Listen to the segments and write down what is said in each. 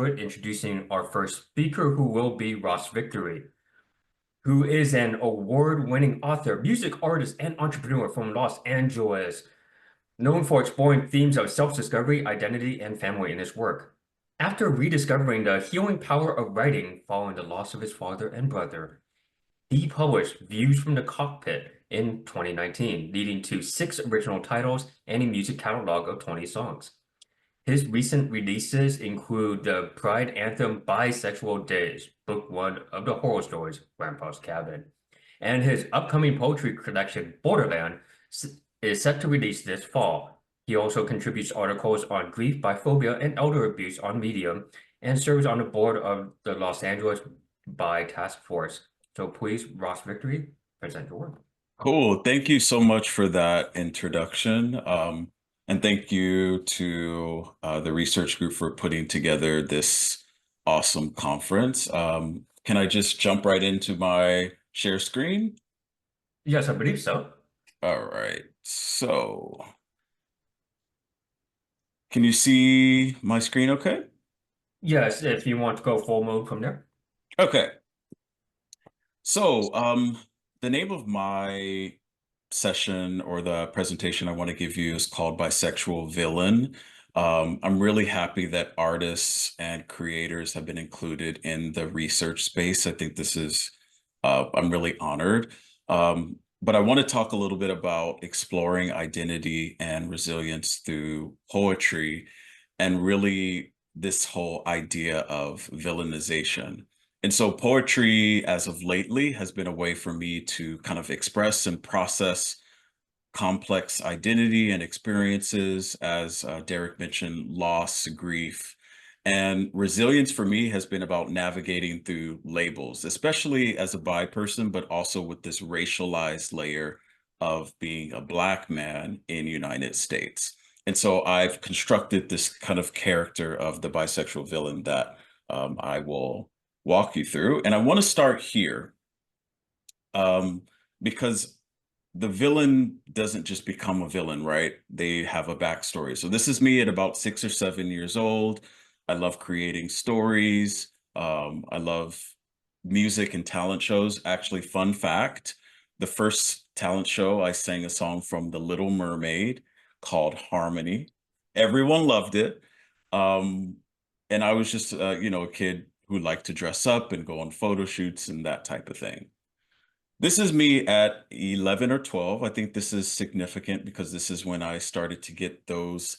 enjoyed introducing our first speaker, who will be Ross Victory, who is an award-winning author, music artist, and entrepreneur from Los Angeles, known for exploring themes of self-discovery, identity, and family in his work. After rediscovering the healing power of writing following the loss of his father and brother, he published Views from the Cockpit in 2019, leading to 6 original titles and a music catalog of 20 songs. His recent releases include the Pride anthem Bisexual Daze, book 1 of the horror stories Grandpa's Cabin, and his upcoming poetry collection Borderland is set to release this fall. He also contributes articles on grief, biphobia, and elder abuse on Medium, and serves on the board of the Los Angeles Bi Task Force. So please, Ross Victory, present your work. Cool. Thank you so much for that introduction. And thank you to the research group for putting together this awesome conference. Can I just jump right into my share screen? Yes, I believe so. All right. So can you see my screen okay? Yes, if you want to go full mode from there. Okay. So the name of my session or the presentation I want to give you is called Bisexual Villain. I'm really happy that artists and creators have been included in the research space. I think this is, I'm really honored. But I want to talk a little bit about exploring identity and resilience through poetry and really this whole idea of villainization. And so poetry, as of lately, has been a way for me to kind of express and process complex identity and experiences, as Derek mentioned, loss, grief. And resilience for me has been about navigating through labels, especially as a bi person, but also with this racialized layer of being a Black man in United States. And so I've constructed this kind of character of the bisexual villain that I will walk you through. And I want to start here because the villain doesn't just become a villain, right? They have a backstory. So this is me at about 6 or 7 years old. I love creating stories. I love music and talent shows. Actually, fun fact, the first talent show, I sang a song from The Little Mermaid called Harmony. Everyone loved it. And I was just, a kid who liked to dress up and go on photo shoots and that type of thing. This is me at 11 or 12. I think this is significant because this is when I started to get those,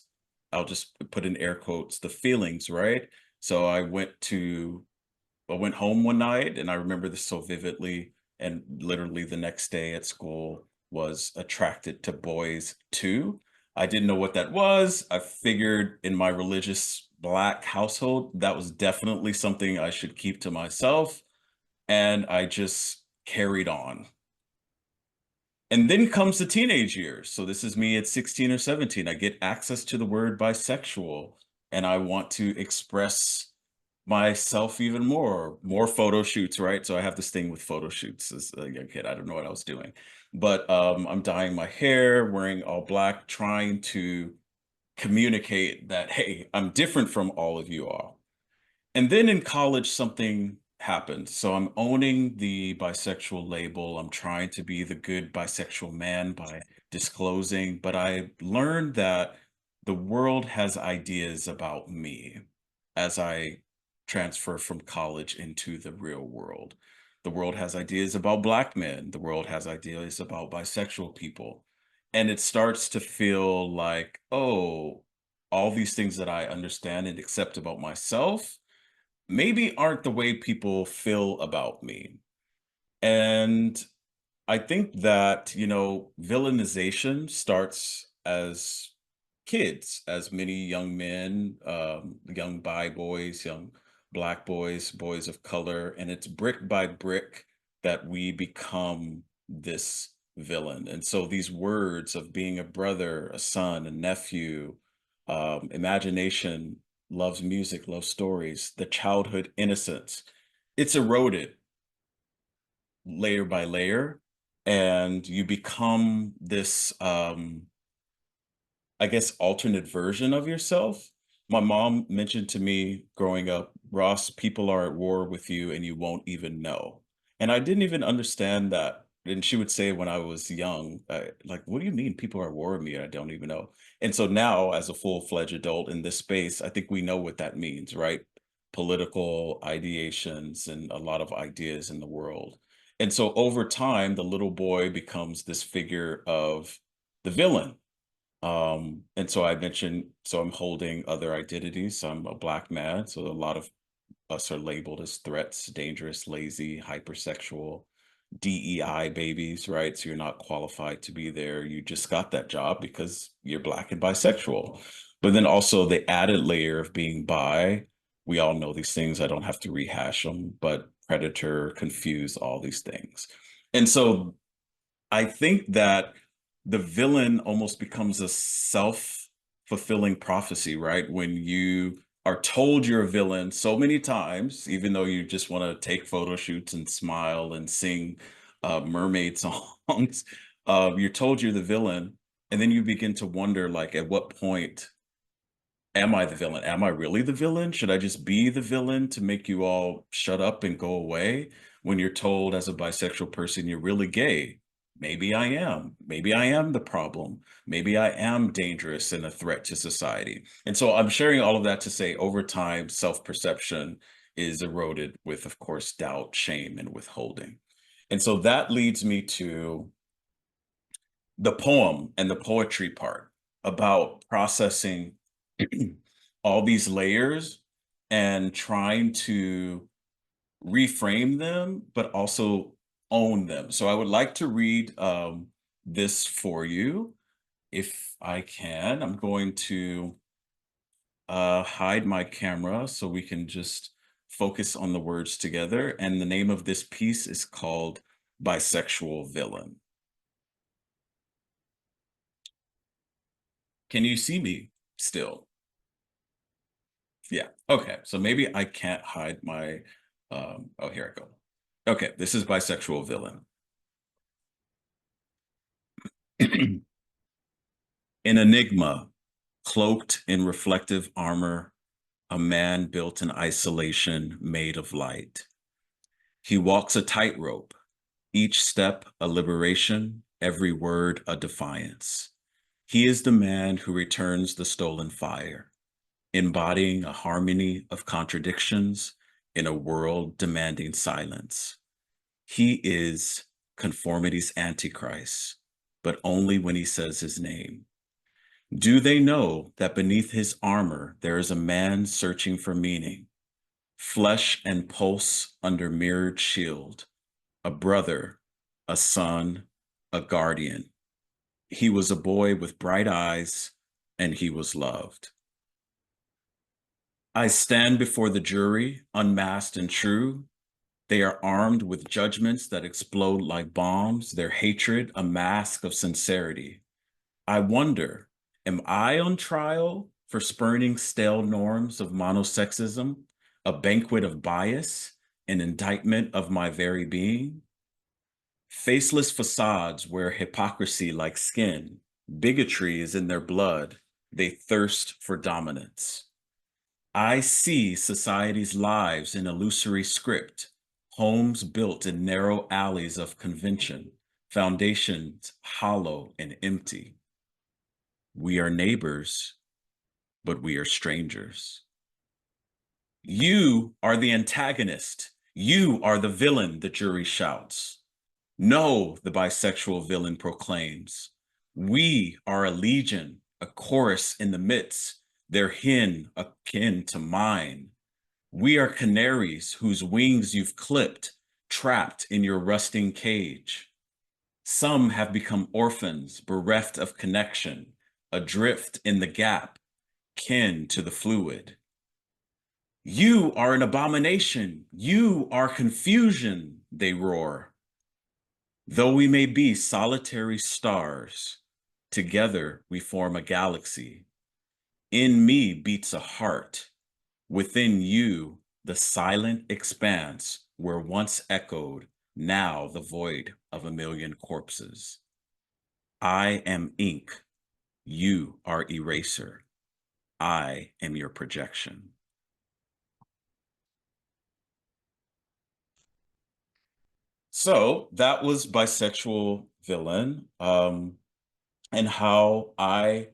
I'll just put in air quotes, the feelings, right? So I went home one night and I remember this so vividly. And literally the next day at school was attracted to boys too. I didn't know what that was. I figured in my religious Black household, that was definitely something I should keep to myself. And I just carried on. And then comes the teenage years. So this is me at 16 or 17. I get access to the word bisexual and I want to express myself even more photo shoots, right? So I have this thing with photo shoots as a young kid. I don't know what I was doing, but I'm dyeing my hair, wearing all Black, trying to communicate that, hey, I'm different from all of you all. And then in college, something happened. So I'm owning the bisexual label. I'm trying to be the good bisexual man by disclosing, but I learned that the world has ideas about me as I transfer from college into the real world. The world has ideas about Black men. The world has ideas about bisexual people. And it starts to feel like, oh, all these things that I understand and accept about myself maybe aren't the way people feel about me. And I think that, villainization starts as kids, as many young men, young bi boys, young Black boys, boys of color, and it's brick by brick that we become this villain. And so these words of being a brother, a son, a nephew, imagination, loves music, loves stories, the childhood innocence, it's eroded layer by layer, and you become this I guess alternate version of yourself. My mom mentioned to me growing up, Ross, people are at war with you and you won't even know. And I didn't even understand that. And she would say when I was young, like, what do you mean people are at war with me and I don't even know? And so now, as a full-fledged adult in this space, I think we know what that means, right? Political ideations and a lot of ideas in the world. And so over time, the little boy becomes this figure of the villain. And so I mentioned, so I'm holding other identities. So I'm a Black man. So a lot of us are labeled as threats, dangerous, lazy, hypersexual, DEI babies, right? So you're not qualified to be there. You just got that job because you're Black and bisexual. But then also the added layer of being bi, we all know these things. I don't have to rehash them, but predator, confused, all these things. And so I think that the villain almost becomes a self-fulfilling prophecy, right? When you are told you're a villain so many times, even though you just want to take photo shoots and smile and sing mermaid songs, you're told you're the villain, and then you begin to wonder, like, at what point am I the villain? Am I really the villain? Should I just be the villain to make you all shut up and go away? When you're told as a bisexual person you're really gay, maybe I am. Maybe I am the problem. Maybe I am dangerous and a threat to society. And so I'm sharing all of that to say over time, self-perception is eroded with, of course, doubt, shame, and withholding. And so that leads me to the poem and the poetry part about processing all these layers and trying to reframe them, but also own them. So I would like to read this for you if I can. I'm going to hide my camera so we can just focus on the words together. And the name of this piece is called Bisexual Villain. Can you see me still? Yeah. Okay. So maybe I can't hide my, oh, here I go. Okay. This is Bisexual Villain. An enigma, cloaked in reflective armor, a man built in isolation, made of light. He walks a tightrope, each step a liberation, every word a defiance. He is the man who returns the stolen fire, embodying a harmony of contradictions in a world demanding silence. He is conformity's antichrist, but only when he says his name. Do they know that beneath his armor there is a man searching for meaning, flesh and pulse under mirrored shield, a brother, a son, a guardian. He was a boy with bright eyes, and he was loved. I stand before the jury, unmasked and true. They are armed with judgments that explode like bombs, their hatred a mask of sincerity. I wonder, am I on trial for spurning stale norms of monosexism, a banquet of bias, an indictment of my very being? Faceless facades wear hypocrisy like skin. Bigotry is in their blood. They thirst for dominance. I see society's lives in illusory script, homes built in narrow alleys of convention, foundations hollow and empty. We are neighbors, but we are strangers. You are the antagonist. You are the villain, the jury shouts. No, the bisexual villain proclaims. We are a legion, a chorus in the midst, their hymn akin to mine. We are canaries whose wings you've clipped, trapped in your rusting cage. Some have become orphans, bereft of connection, adrift in the gap, kin to the fluid. You are an abomination. You are confusion, they roar. Though we may be solitary stars, together we form a galaxy. In me beats a heart. Within you, the silent expanse where once echoed, now the void of a million corpses. I am ink. You are eraser. I am your projection. So that was Bisexual Villain, and how I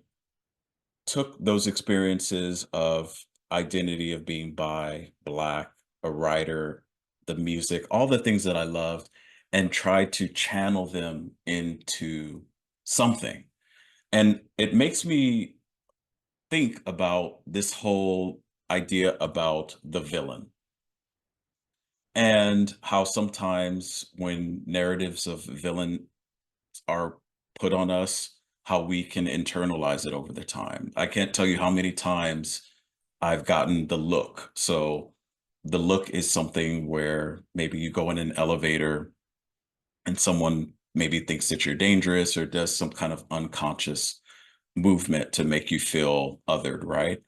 took those experiences of identity of being bi, black, a writer, the music, all the things that I loved, and tried to channel them into something. And it makes me think about this whole idea about the villain and how sometimes when narratives of villain are put on us, how we can internalize it over the time. I can't tell you how many times I've gotten the look. So the look is something where maybe you go in an elevator and someone maybe thinks that you're dangerous or does some kind of unconscious movement to make you feel othered, right?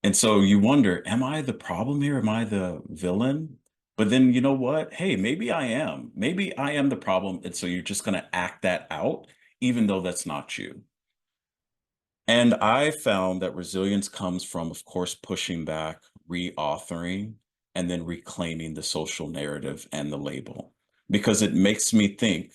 And so you wonder, am I the problem here? Am I the villain? But then you know what? Hey, maybe I am. Maybe I am the problem. And so you're just going to act that out, even though that's not you. And I found that resilience comes from, of course, pushing back, reauthoring, and then reclaiming the social narrative and the label. Because it makes me think,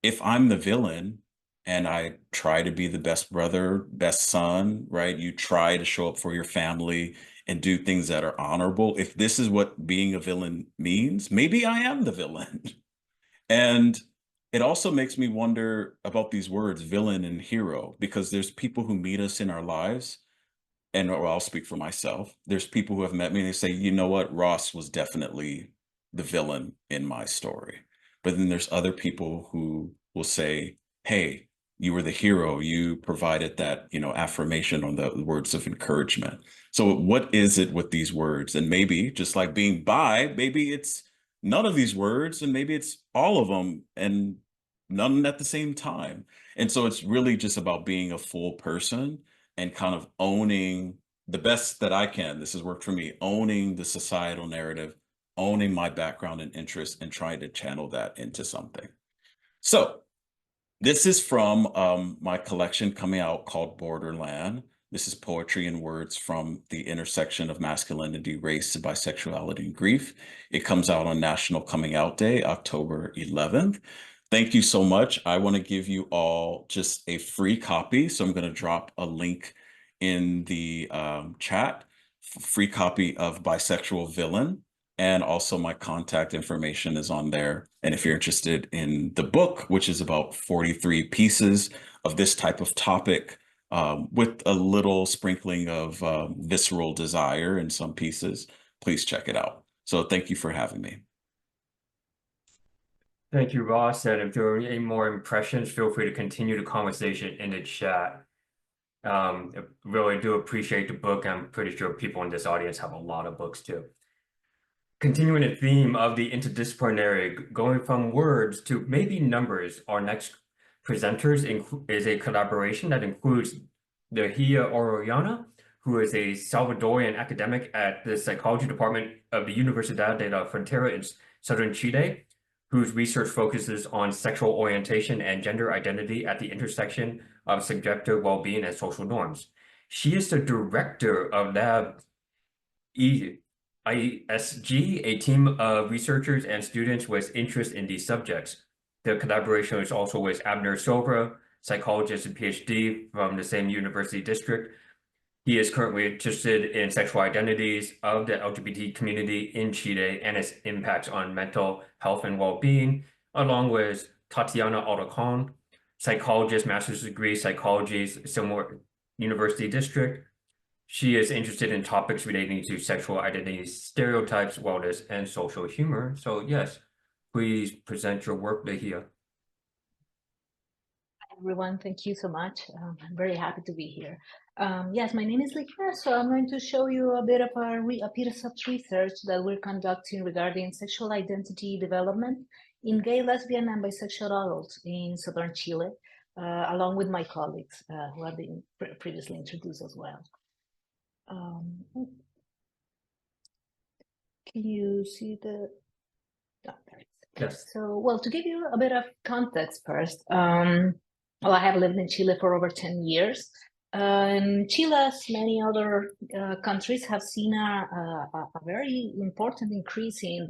if I'm the villain and I try to be the best brother, best son, right? You try to show up for your family and do things that are honorable. If this is what being a villain means, maybe I am the villain. And it also makes me wonder about these words, villain and hero, because there's people who meet us in our lives, and or I'll speak for myself. There's people who have met me and they say, you know what, Ross was definitely the villain in my story. But then there's other people who will say, hey, you were the hero. You provided that, affirmation on the words of encouragement. So what is it with these words? And maybe just like being bi, maybe it's none of these words, and maybe it's all of them and none at the same time. And so it's really just about being a full person and kind of owning the best that I can. This has worked for me, owning the societal narrative, owning my background and interest, and trying to channel that into something. So this is from my collection coming out called Borderland. This is poetry and words from the intersection of masculinity, race, bisexuality, and grief. It comes out on National Coming Out Day, October 11th. Thank you so much. I want to give you all just a free copy. So I'm going to drop a link in the chat, free copy of Bisexual Villain. And also my contact information is on there. And if you're interested in the book, which is about 43 pieces of this type of topic, with a little sprinkling of visceral desire in some pieces, please check it out. So thank you for having me. Thank you, Ross. And if there are any more impressions, feel free to continue the conversation in the chat. I really do appreciate the book. I'm pretty sure people in this audience have a lot of books too. Continuing the theme of the interdisciplinary, going from words to maybe numbers, our next presenters is a collaboration that includes Dahlia Orellana, who is a Salvadorian academic at the psychology department of the Universidad de la Frontera in southern Chile, whose research focuses on sexual orientation and gender identity at the intersection of subjective well-being and social norms. She is the director of Lab ISG, a team of researchers and students with interest in these subjects. The collaboration is also with Abner Silva, psychologist and PhD from the same university district. He is currently interested in sexual identities of the LGBT community in Chile and its impacts on mental health and well-being, along with Tatiana Alacon, psychologist, master's degree, psychology, similar university district. She is interested in topics relating to sexual identity, stereotypes, wellness, and social humor. So yes, please present your work, Lehia. Hi, everyone. Thank you so much. I'm very happy to be here. Yes, my name is Lehia, so I'm going to show you a bit of a piece of research that we're conducting regarding sexual identity development in gay, lesbian, and bisexual adults in southern Chile, along with my colleagues who have been previously introduced as well. Can you see the? Oh, there it is. Yes. So, well, to give you a bit of context first, well, I have lived in Chile for over 10 years. And Chile, as many other countries, have seen a very important increase in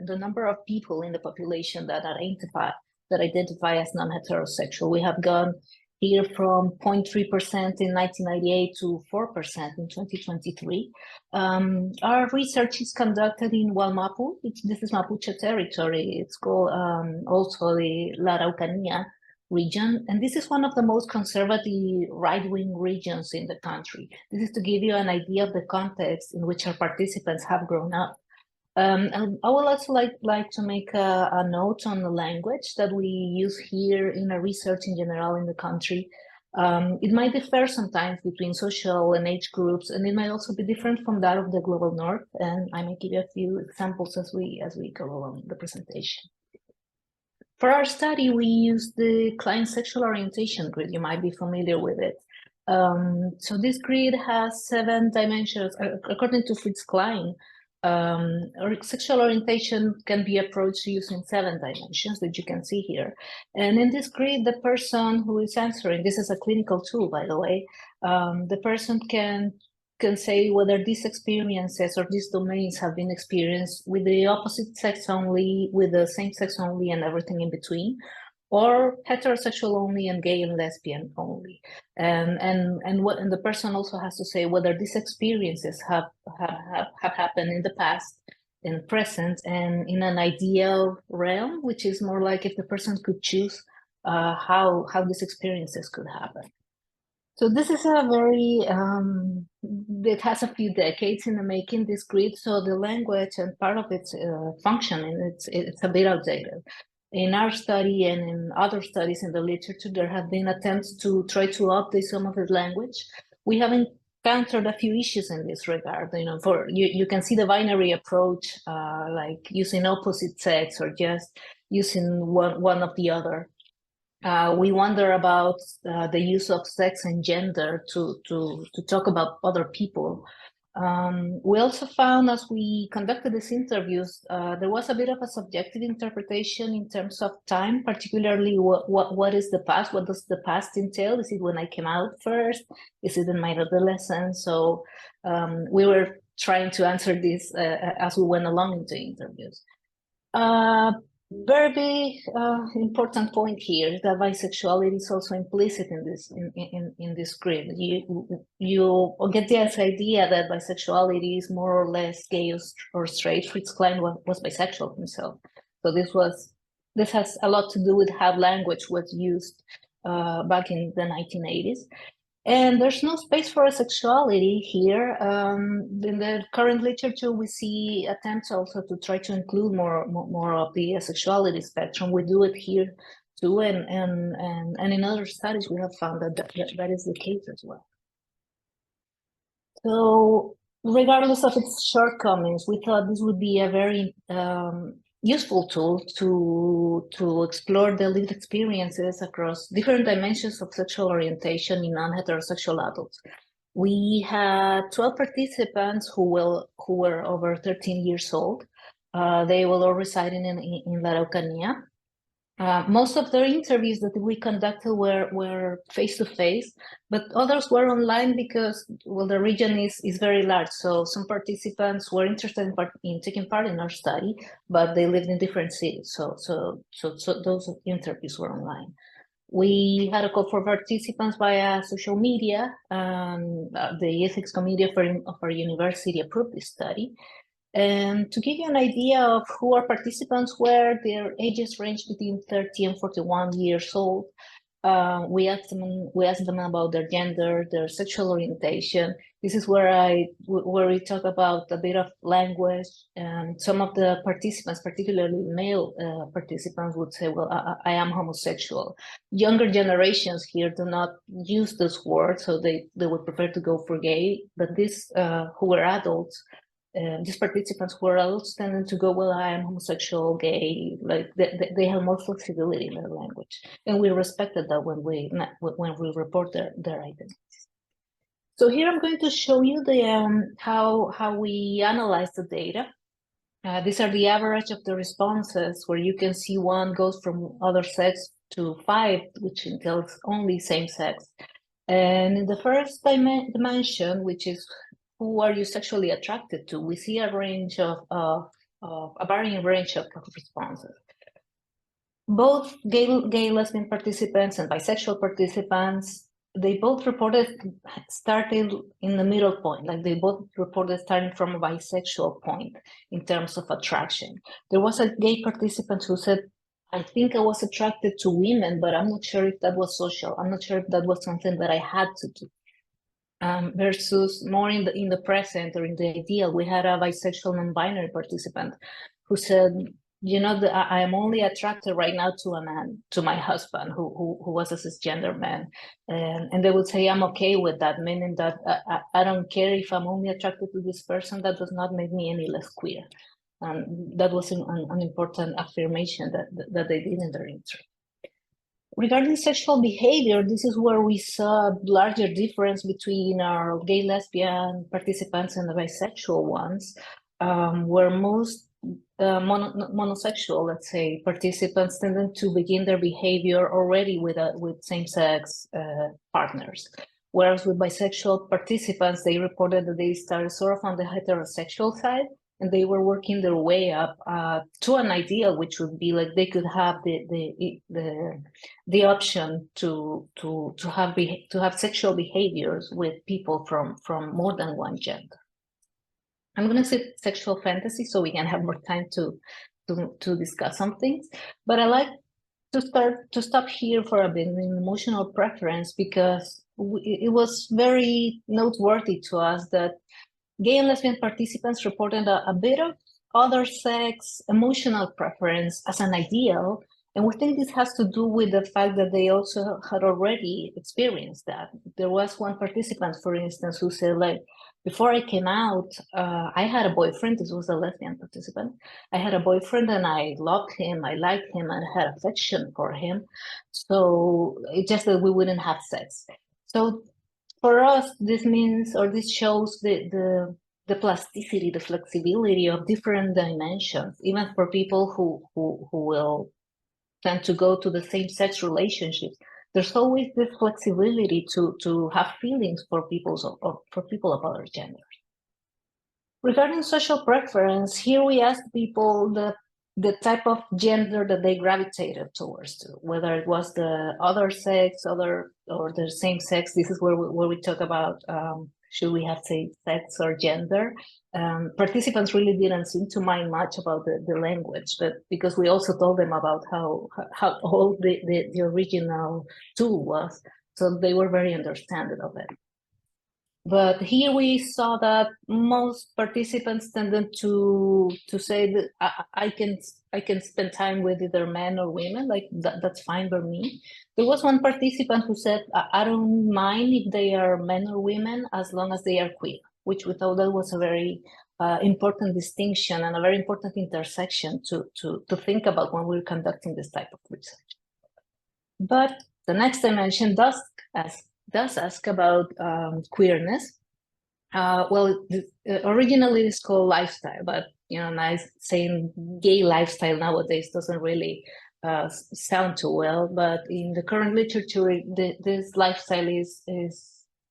the number of people in the population that identify as non-heterosexual. We have gone here from 0.3% in 1998 to 4% in 2023. Our research is conducted in Wallmapu. This is Mapuche territory. It's called also the La Araucanía region, and this is one of the most conservative right-wing regions in the country. This is to give you an idea of the context in which our participants have grown up. And I would also like to make a note on the language that we use here in our research in general in the country. It might differ sometimes between social and age groups, and it might also be different from that of the global north. And I may give you a few examples as we go along the presentation. For our study, we used the Klein sexual orientation grid. You might be familiar with it. So this grid has 7 dimensions. According to Fritz Klein, sexual orientation can be approached using 7 dimensions that you can see here. And in this grid, the person who is answering, this is a clinical tool, by the way, the person can say whether these experiences or these domains have been experienced with the opposite sex only, with the same sex only, and everything in between, or heterosexual only and gay and lesbian only. And the person also has to say whether these experiences have happened in the past, in present, and in an ideal realm, which is more like if the person could choose how these experiences could happen. So this is a very, it has a few decades in the making, this grid. So the language and part of its functioning, it's a bit outdated. In our study and in other studies in the literature, there have been attempts to try to update some of the language. We have encountered a few issues in this regard. You know, you can see the binary approach, like using opposite sex or just using one of the other. We wonder about the use of sex and gender to talk about other people. We also found, as we conducted these interviews, there was a bit of a subjective interpretation in terms of time, particularly what is the past? What does the past entail? Is it when I came out first? Is it in my adolescence? So we were trying to answer this as we went along into interviews. Very important point here is that bisexuality is also implicit in this grid. You get this idea that bisexuality is more or less gay or straight. Fritz Klein was bisexual himself, so this has a lot to do with how language was used back in the 1980s. And there's no space for asexuality here. In the current literature, we see attempts also to try to include more of the asexuality spectrum. We do it here too, and in other studies, we have found that is the case as well. So regardless of its shortcomings, we thought this would be a very useful tool to explore the lived experiences across different dimensions of sexual orientation in non-heterosexual adults. We had 12 participants who were over 13 years old. They will all reside in La Araucanía. Most of their interviews that we conducted were face-to-face, but others were online because, well, the region is very large. So some participants were interested in taking part in our study, but they lived in different cities. So those interviews were online. We had a call for participants via social media. The ethics committee of our university approved this study. And to give you an idea of who our participants were, their ages ranged between 30 and 41 years old. We asked them about their gender, their sexual orientation. This is where we talk about a bit of language. And some of the participants, particularly male participants, would say, well, I am homosexual. Younger generations here do not use this word, so they would prefer to go for gay. But these who were adults, these participants who are adults tended to go, well, I am homosexual, gay, like they have more flexibility in their language. And we respected that when we report their identities. So here I'm going to show you the how we analyze the data. These are the average of the responses, where you can see one goes from other sex to 5, which entails only same sex. And in the first dimension, which is who are you sexually attracted to, we see a range of a varying range of responses. Both gay lesbian participants and bisexual participants, they both reported starting in the middle point, like they both reported starting from a bisexual point in terms of attraction. There was a gay participant who said, I think I was attracted to women, but I'm not sure if that was social. I'm not sure if that was something that I had to do. Versus more in the present or in the ideal, we had a bisexual non-binary participant who said, you know, I am only attracted right now to a man, to my husband, who was a cisgender man, and they would say I'm okay with that, meaning that I don't care if I'm only attracted to this person. That does not make me any less queer. That was an important affirmation that they did in their intro. Regarding sexual behavior, this is where we saw a larger difference between our gay lesbian participants and the bisexual ones, where most monosexual, let's say, participants tended to begin their behavior already with same-sex partners. Whereas with bisexual participants, they reported that they started sort of on the heterosexual side, and they were working their way up to an ideal, which would be like they could have the option to have sexual behaviors with people from more than one gender. I'm going to say sexual fantasy so we can have more time to discuss some things. But I like to stop here for a bit in emotional preference, because it was very noteworthy to us that gay and lesbian participants reported a bit of other sex emotional preference as an ideal. And we think this has to do with the fact that they also had already experienced that. There was one participant, for instance, who said, like, before I came out, I had a boyfriend. This was a lesbian participant. I had a boyfriend and I loved him. I liked him and I had affection for him. So it's just that we wouldn't have sex. So for us, this means, or this shows the plasticity, the flexibility of different dimensions, even for people who will tend to go to the same-sex relationships. There's always this flexibility to have feelings for people of other genders. Regarding social preference, here we ask people the type of gender that they gravitated towards, whether it was the other sex, or the same sex. This is where we talk about should we have say sex or gender. Participants really didn't seem to mind much about the language, but because we also told them about how old the original tool was, so they were very understanding of it. But here we saw that most participants tended to say that I can spend time with either men or women, like that's fine for me. There was one participant who said, I don't mind if they are men or women as long as they are queer, which we thought that was a very important distinction and a very important intersection to think about when we're conducting this type of research. But the next dimension does ask about queerness. Well, originally it's called lifestyle, but saying gay lifestyle nowadays doesn't really sound too well. But in the current literature, this lifestyle is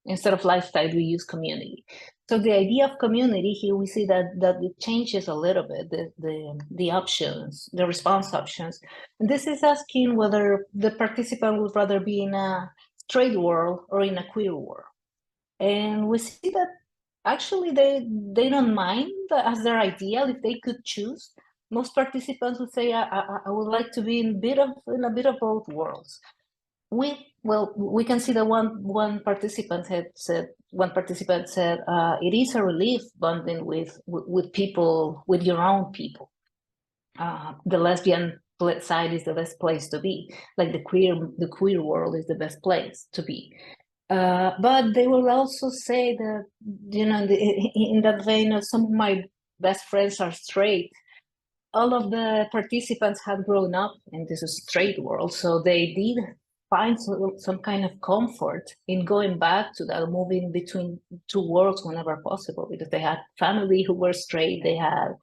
instead of lifestyle, we use community. So the idea of community here, we see that it changes a little bit, the options, the response options. And this is asking whether the participant would rather be in a straight world or in a queer world. And we see that actually they don't mind as their ideal if they could choose. Most participants would say, I would like to be in a bit of both worlds. We can see that one participant said it is a relief bonding with people, with your own people. The lesbian side is the best place to be. Like the queer world is the best place to be. But they will also say that, in that vein of some of my best friends are straight. All of the participants had grown up in this straight world, so they did find some kind of comfort in going back to that, moving between two worlds whenever possible, because they had family who were straight, they had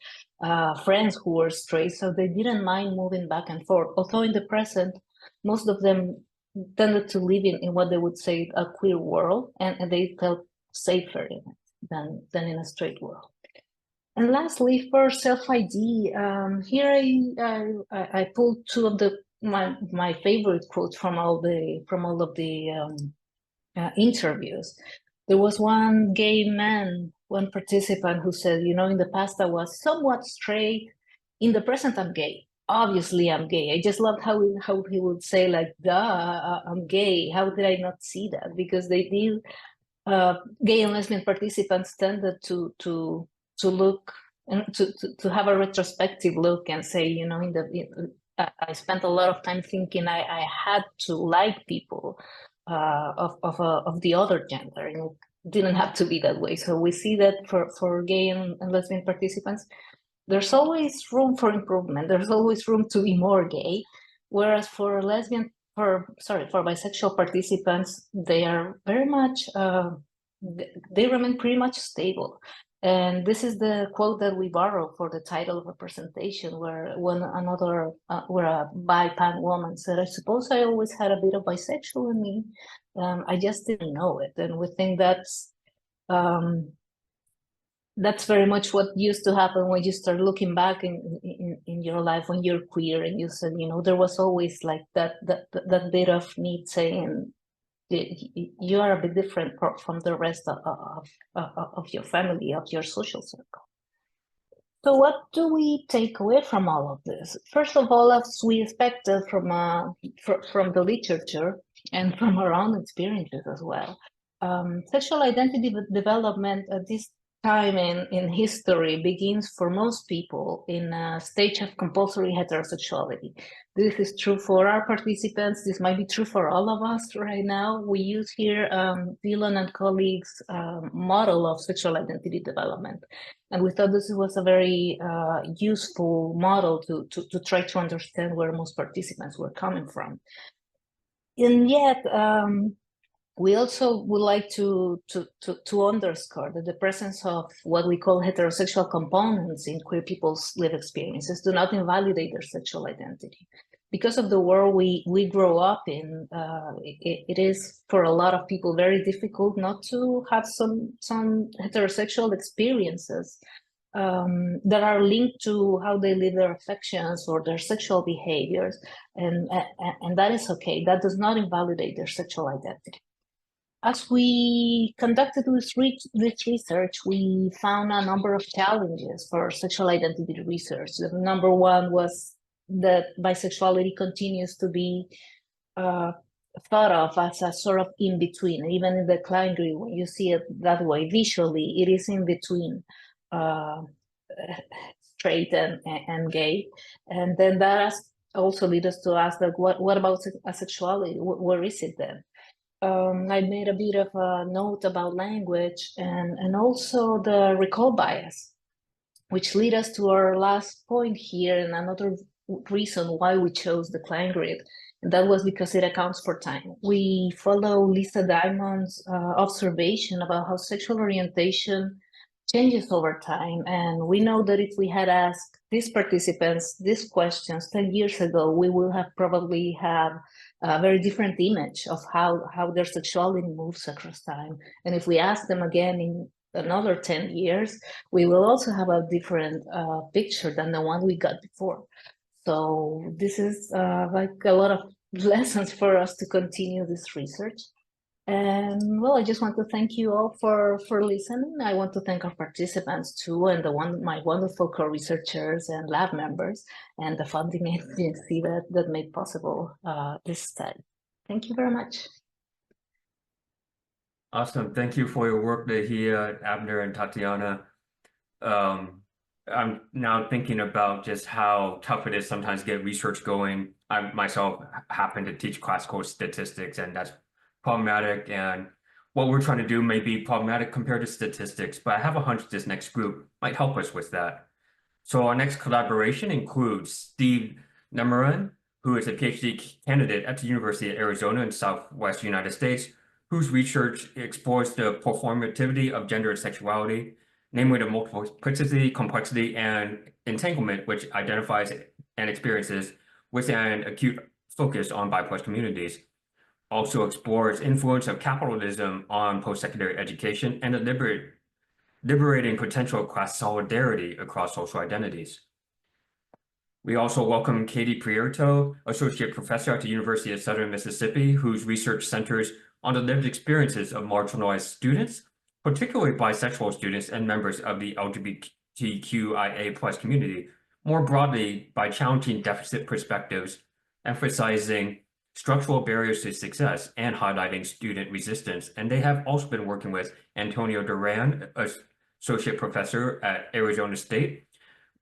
friends who were straight, so they didn't mind moving back and forth. Although in the present, most of them tended to live in what they would say a queer world, and they felt safer in it than in a straight world. And lastly, for self-ID, here I pulled two of my favorite quotes from all of the interviews. There was one gay man, one participant who said, you know, in the past I was somewhat straight. In the present, I'm gay. Obviously, I'm gay. I just loved how he would say, like, duh, I'm gay. How did I not see that? Because they did. Gay and lesbian participants tended to look and to have a retrospective look and say, you know, I spent a lot of time thinking I had to like people of the other gender, and it didn't have to be that way. So we see that for gay and lesbian participants, there's always room for improvement. There's always room to be more gay, whereas for bisexual participants, they are very much they remain pretty much stable. And this is the quote that we borrow for the title of a presentation, where where a bi-pan woman said, "I suppose I always had a bit of bisexual in me. I just didn't know it." And we think that's very much what used to happen when you start looking back in your life when you're queer, and you said, you know, there was always like that bit of me saying, you are a bit different from the rest of your family, of your social circle. So what do we take away from all of this? First of all, as we expected from the literature and from our own experiences as well, sexual identity development at this time in history begins for most people in a stage of compulsory heterosexuality. This is true for our participants. This might be true for all of us right now. We use here Dylan and colleagues' model of sexual identity development. And we thought this was a very useful model to try to understand where most participants were coming from. And yet, we also would like to underscore that the presence of what we call heterosexual components in queer people's lived experiences do not invalidate their sexual identity. Because of the world we grow up in, it is for a lot of people very difficult not to have some heterosexual experiences that are linked to how they live their affections or their sexual behaviors, and that is okay. That does not invalidate their sexual identity. As we conducted this research, we found a number of challenges for sexual identity research. The number one was that bisexuality continues to be thought of as a sort of in-between. Even in the Klein-Grid, when you see it that way visually, it is in between straight and gay. And then that also leads us to ask, like, what about asexuality? Where is it then? I made a bit of a note about language and also the recall bias, which lead us to our last point here, and another reason why we chose the Klein-Grid, and that was because it accounts for time. We follow Lisa Diamond's observation about how sexual orientation changes over time, and we know that if we had asked these participants these questions 10 years ago, we will have probably have a very different image of how their sexuality moves across time. And if we ask them again in another 10 years, we will also have a different picture than the one we got before. So this is like a lot of lessons for us to continue this research. And well, I just want to thank you all for listening. I want to thank our participants too, and my wonderful co-researchers and lab members, and the funding agency that made possible this study. Thank you very much. Awesome. Thank you for your work, Dahlia, Abner, and Tatiana. I'm now thinking about just how tough it is sometimes to get research going. I myself happen to teach classical statistics, and that's problematic, and what we're trying to do may be problematic compared to statistics, but I have a hunch this next group might help us with that. So our next collaboration includes Steve Nemaran, who is a PhD candidate at the University of Arizona in Southwest United States, whose research explores the performativity of gender and sexuality, namely the multiplicity, complexity, and entanglement, which identifies and experiences with an acute focus on BIPOC communities. also explores influence of capitalism on post-secondary education and the liberating potential class solidarity across social identities. We also welcome Katie Prieto, Associate Professor at the University of Southern Mississippi, whose research centers on the lived experiences of marginalized students, particularly bisexual students and members of the LGBTQIA+ community, more broadly by challenging deficit perspectives, emphasizing structural barriers to success and highlighting student resistance. And they have also been working with Antonio Duran, Associate Professor at Arizona State,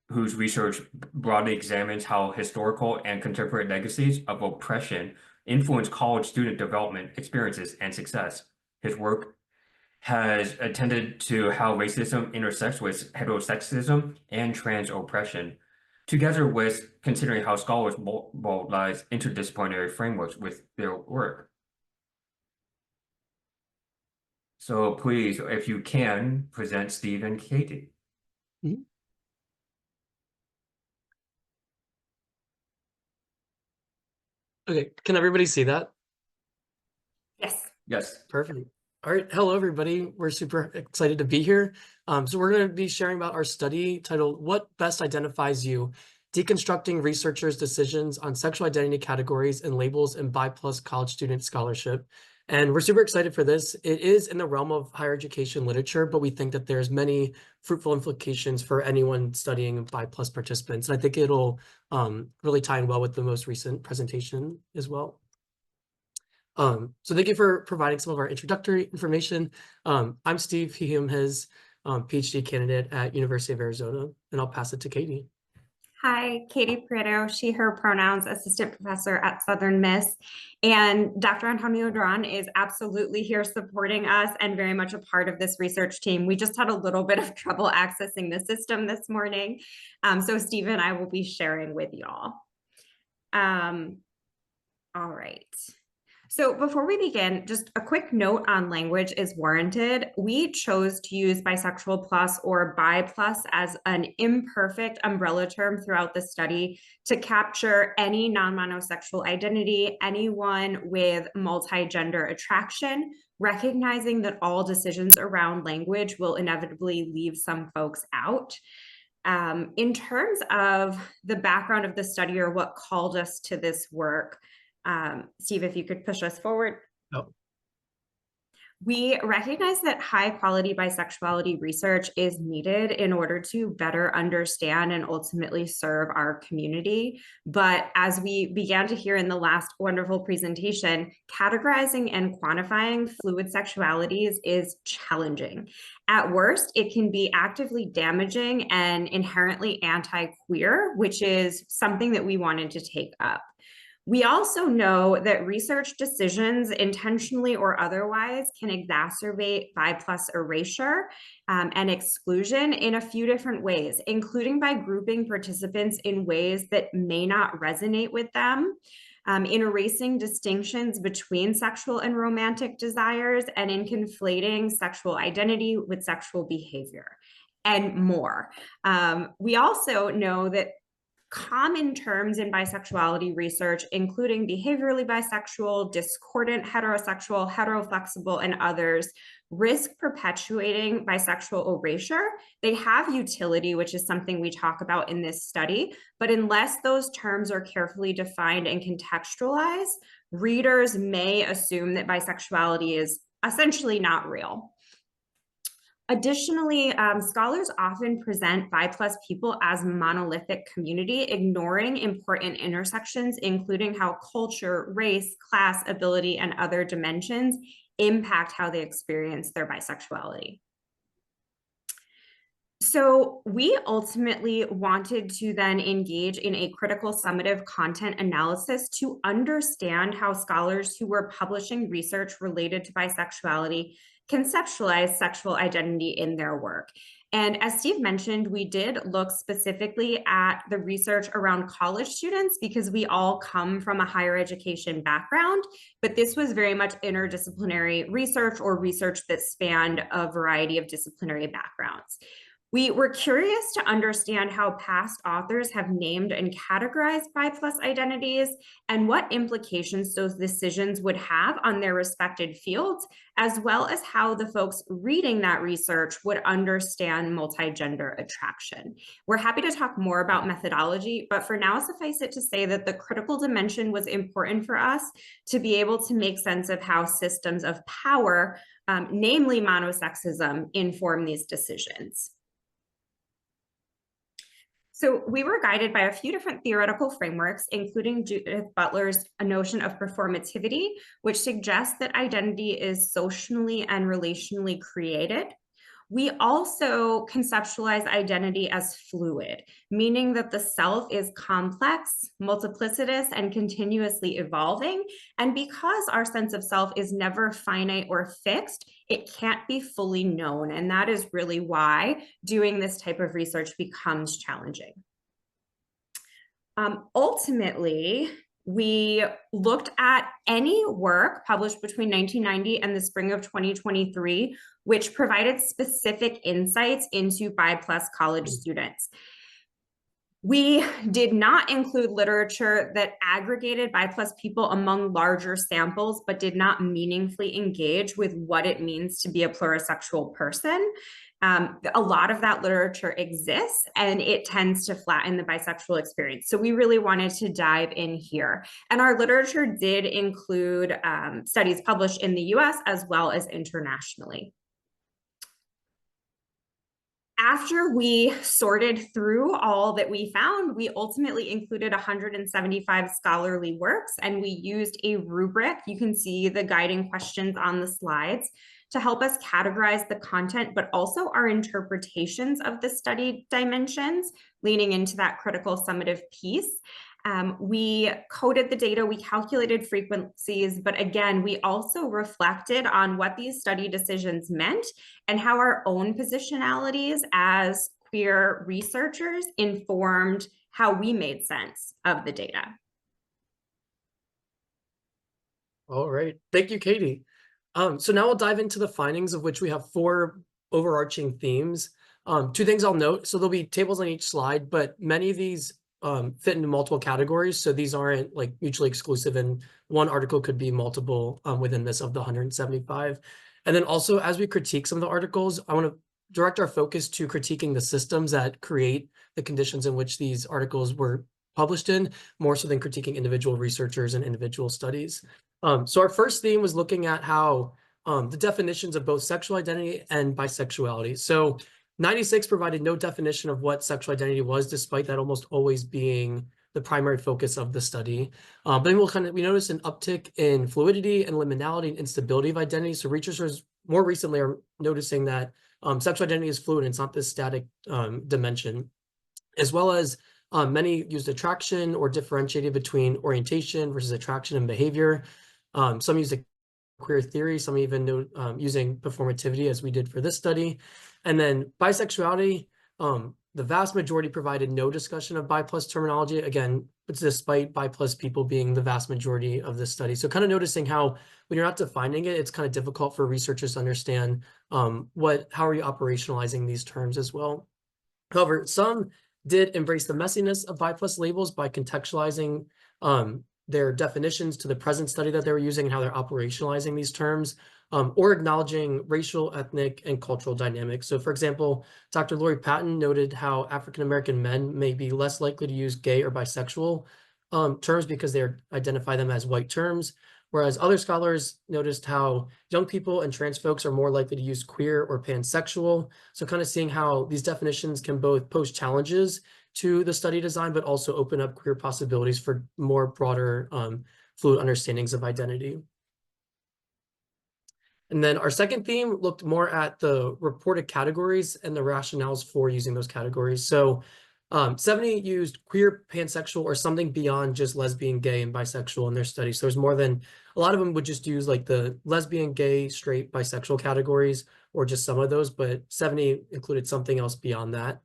whose research broadly examines how historical and contemporary legacies of oppression influence college student development experiences and success. His work has attended to how racism intersects with heterosexism and trans oppression, together with considering how scholars mobilize interdisciplinary frameworks with their work. So please, if you can, present Steve and Katie. Mm-hmm. Okay, can everybody see that? Yes. Yes. Perfect. All right, hello everybody. We're super excited to be here. So we're going to be sharing about our study titled "What Best Identifies You: Deconstructing Researchers' Decisions on Sexual Identity Categories and Labels in BI+ College Student Scholarship." And we're super excited for this. It is in the realm of higher education literature, but we think that there's many fruitful implications for anyone studying BI+ participants. And I think it'll really tie in well with the most recent presentation as well. So thank you for providing some of our introductory information. I'm Steve, he, him, his PhD candidate at University of Arizona, and I'll pass it to Katie. Hi, Katie Prieto, she, her pronouns, assistant professor at Southern Miss. And Dr. Antonio Duran is absolutely here supporting us and very much a part of this research team. We just had a little bit of trouble accessing the system this morning. So Steve and I will be sharing with y'all. All right. So before we begin, just a quick note on language is warranted. We chose to use bisexual plus or bi plus as an imperfect umbrella term throughout the study to capture any non-monosexual identity, anyone with multi-gender attraction, recognizing that all decisions around language will inevitably leave some folks out. In terms of the background of the study or what called us to this work, Steve, if you could push us forward. Oh. We recognize that high quality bisexuality research is needed in order to better understand and ultimately serve our community. But as we began to hear in the last wonderful presentation, categorizing and quantifying fluid sexualities is challenging. At worst, it can be actively damaging and inherently anti-queer, which is something that we wanted to take up. We also know that research decisions, intentionally or otherwise, can exacerbate BI+ erasure and exclusion in a few different ways, including by grouping participants in ways that may not resonate with them, in erasing distinctions between sexual and romantic desires, and in conflating sexual identity with sexual behavior, and more. We also know that common terms in bisexuality research, including behaviorally bisexual, discordant heterosexual, heteroflexible, and others, risk perpetuating bisexual erasure. They have utility, which is something we talk about in this study, but unless those terms are carefully defined and contextualized, readers may assume that bisexuality is essentially not real. Additionally, scholars often present BI+ people as monolithic community, ignoring important intersections, including how culture, race, class, ability, and other dimensions impact how they experience their bisexuality. So we ultimately wanted to then engage in a critical summative content analysis to understand how scholars who were publishing research related to bisexuality conceptualize sexual identity in their work. And as Steve mentioned, we did look specifically at the research around college students because we all come from a higher education background, but this was very much interdisciplinary research or research that spanned a variety of disciplinary backgrounds. We were curious to understand how past authors have named and categorized bi+ identities and what implications those decisions would have on their respected fields, as well as how the folks reading that research would understand multigender attraction. We're happy to talk more about methodology, but for now, suffice it to say that the critical dimension was important for us to be able to make sense of how systems of power, namely monosexism, inform these decisions. So we were guided by a few different theoretical frameworks, including Judith Butler's notion of performativity, which suggests that identity is socially and relationally created. We also conceptualize identity as fluid, meaning that the self is complex, multiplicitous, and continuously evolving. And because our sense of self is never finite or fixed, it can't be fully known. And that is really why doing this type of research becomes challenging. Ultimately, we looked at any work published between 1990 and the spring of 2023, which provided specific insights into bi+ college students. We did not include literature that aggregated bi+ people among larger samples, but did not meaningfully engage with what it means to be a plurisexual person. A lot of that literature exists and it tends to flatten the bisexual experience. So we really wanted to dive in here. And our literature did include studies published in the US as well as internationally. After we sorted through all that we found, we ultimately included 175 scholarly works, and we used a rubric. You can see the guiding questions on the slides to help us categorize the content, but also our interpretations of the study dimensions, leaning into that critical summative piece. We coded the data, we calculated frequencies, but again, we also reflected on what these study decisions meant and how our own positionalities as queer researchers informed how we made sense of the data. All right, thank you, Katie. So now we'll dive into the findings, of which we have 4 overarching themes. 2 things I'll note. So there'll be tables on each slide, but many of these fit into multiple categories. So these aren't like mutually exclusive, and one article could be multiple within this of the 175. And then also, as we critique some of the articles, I want to direct our focus to critiquing the systems that create the conditions in which these articles were published in, more so than critiquing individual researchers and individual studies. So our first theme was looking at how the definitions of both sexual identity and bisexuality. So 96 provided no definition of what sexual identity was, despite that almost always being the primary focus of the study. But then we noticed an uptick in fluidity and liminality and instability of identity. So researchers more recently are noticing that sexual identity is fluid and it's not this static dimension, as well as many used attraction or differentiated between orientation versus attraction and behavior. Some used queer theory, some even using performativity, as we did for this study. And then bisexuality, the vast majority provided no discussion of bi+ terminology. Again, it's despite bi+ people being the vast majority of this study. So kind of noticing how when you're not defining it, it's kind of difficult for researchers to understand how are you operationalizing these terms as well. However, some did embrace the messiness of bi+ labels by contextualizing their definitions to the present study that they were using and how they're operationalizing these terms, or acknowledging racial, ethnic, and cultural dynamics. So for example, Dr. Lori Patton noted how African-American men may be less likely to use gay or bisexual terms because they identify them as white terms, whereas other scholars noticed how young people and trans folks are more likely to use queer or pansexual. So kind of seeing how these definitions can both pose challenges to the study design, but also open up queer possibilities for more broader fluid understandings of identity. And then our second theme looked more at the reported categories and the rationales for using those categories. So 70 used queer, pansexual, or something beyond just lesbian, gay, and bisexual in their studies. So there's more than, a lot of them would just use like the lesbian, gay, straight, bisexual categories, or just some of those, but 70 included something else beyond that.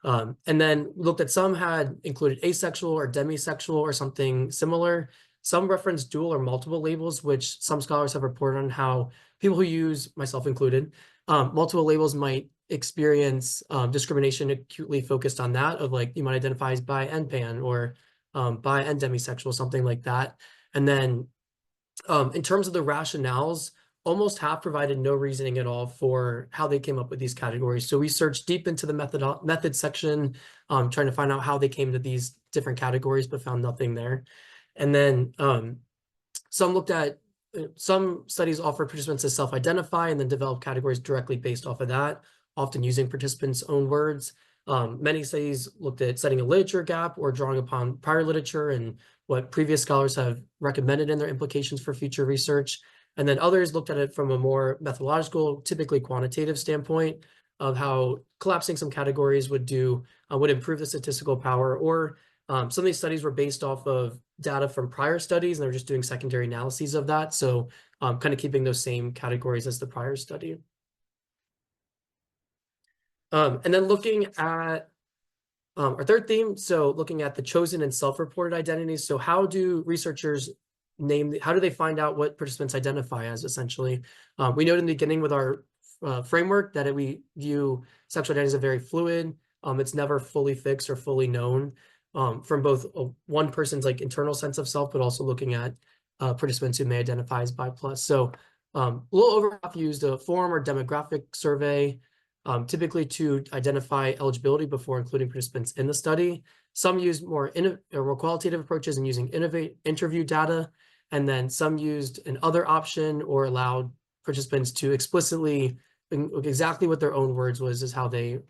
And then looked at some had included asexual or demisexual or something similar. Some referenced dual or multiple labels, which some scholars have reported on how people who use, myself included, multiple labels might experience discrimination acutely focused on that, of like, you might identify as bi and pan, or bi and demisexual, something like that. And then in terms of the rationales, almost half provided no reasoning at all for how they came up with these categories. So we searched deep into the method section, trying to find out how they came to these different categories, but found nothing there. And then some studies offer participants to self-identify and then develop categories directly based off of that, often using participants' own words. Many studies looked at setting a literature gap or drawing upon prior literature and what previous scholars have recommended in their implications for future research. And then others looked at it from a more methodological, typically quantitative standpoint of how collapsing some categories would improve the statistical power, or some of these studies were based off of data from prior studies, and they're just doing secondary analyses of that. So kind of keeping those same categories as the prior study. And then looking at our third theme, so looking at the chosen and self-reported identities. So how do researchers how do they find out what participants identify as, essentially? We noted in the beginning with our framework that we view sexual identity as a very fluid. It's never fully fixed or fully known from both one person's like internal sense of self, but also looking at participants who may identify as bi+. So a little over half used a form or demographic survey, typically to identify eligibility before including participants in the study. Some used more qualitative approaches and using interview data, and then some used an other option or allowed participants to explicitly, exactly what their own words was, is how they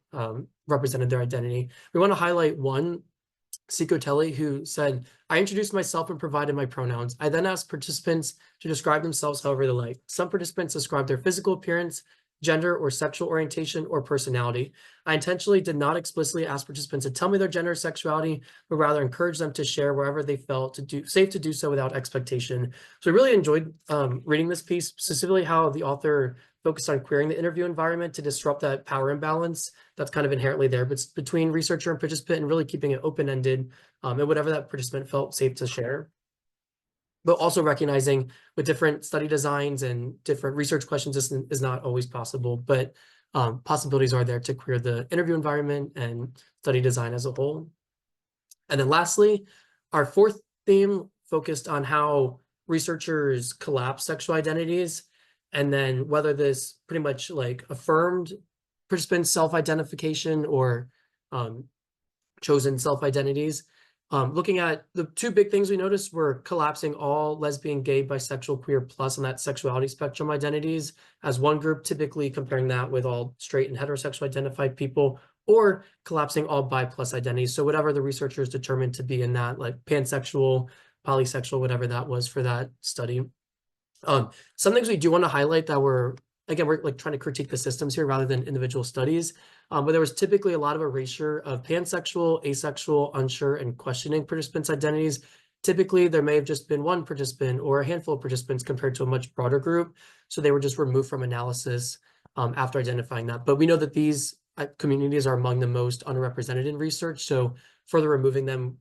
represented their identity. We want to highlight one, Sikotelli, who said, "I introduced myself and provided my pronouns. I then asked participants to describe themselves however they like. Some participants described their physical appearance, gender or sexual orientation, or personality. I intentionally did not explicitly ask participants to tell me their gender or sexuality, but rather encourage them to share wherever they felt safe to do so without expectation." So I really enjoyed reading this piece, specifically how the author focused on queering the interview environment to disrupt that power imbalance that's kind of inherently there between researcher and participant, and really keeping it open-ended and whatever that participant felt safe to share. But also recognizing with different study designs and different research questions, this is not always possible, but possibilities are there to queer the interview environment and study design as a whole. And then lastly, our fourth theme focused on how researchers collapse sexual identities, and then whether this pretty much like affirmed participant self-identification or chosen self-identities. Looking at the two big things we noticed were collapsing all lesbian, gay, bisexual, queer plus on that sexuality spectrum identities as one group, typically comparing that with all straight and heterosexual identified people, or collapsing all bi plus identities. So whatever the researchers determined to be in that, like pansexual, polysexual, whatever that was for that study. Some things we do want to highlight that we're like trying to critique the systems here rather than individual studies. But there was typically a lot of erasure of pansexual, asexual, unsure, and questioning participants' identities. Typically, there may have just been one participant or a handful of participants compared to a much broader group. So they were just removed from analysis after identifying that. But we know that these communities are among the most underrepresented in research. So further removing them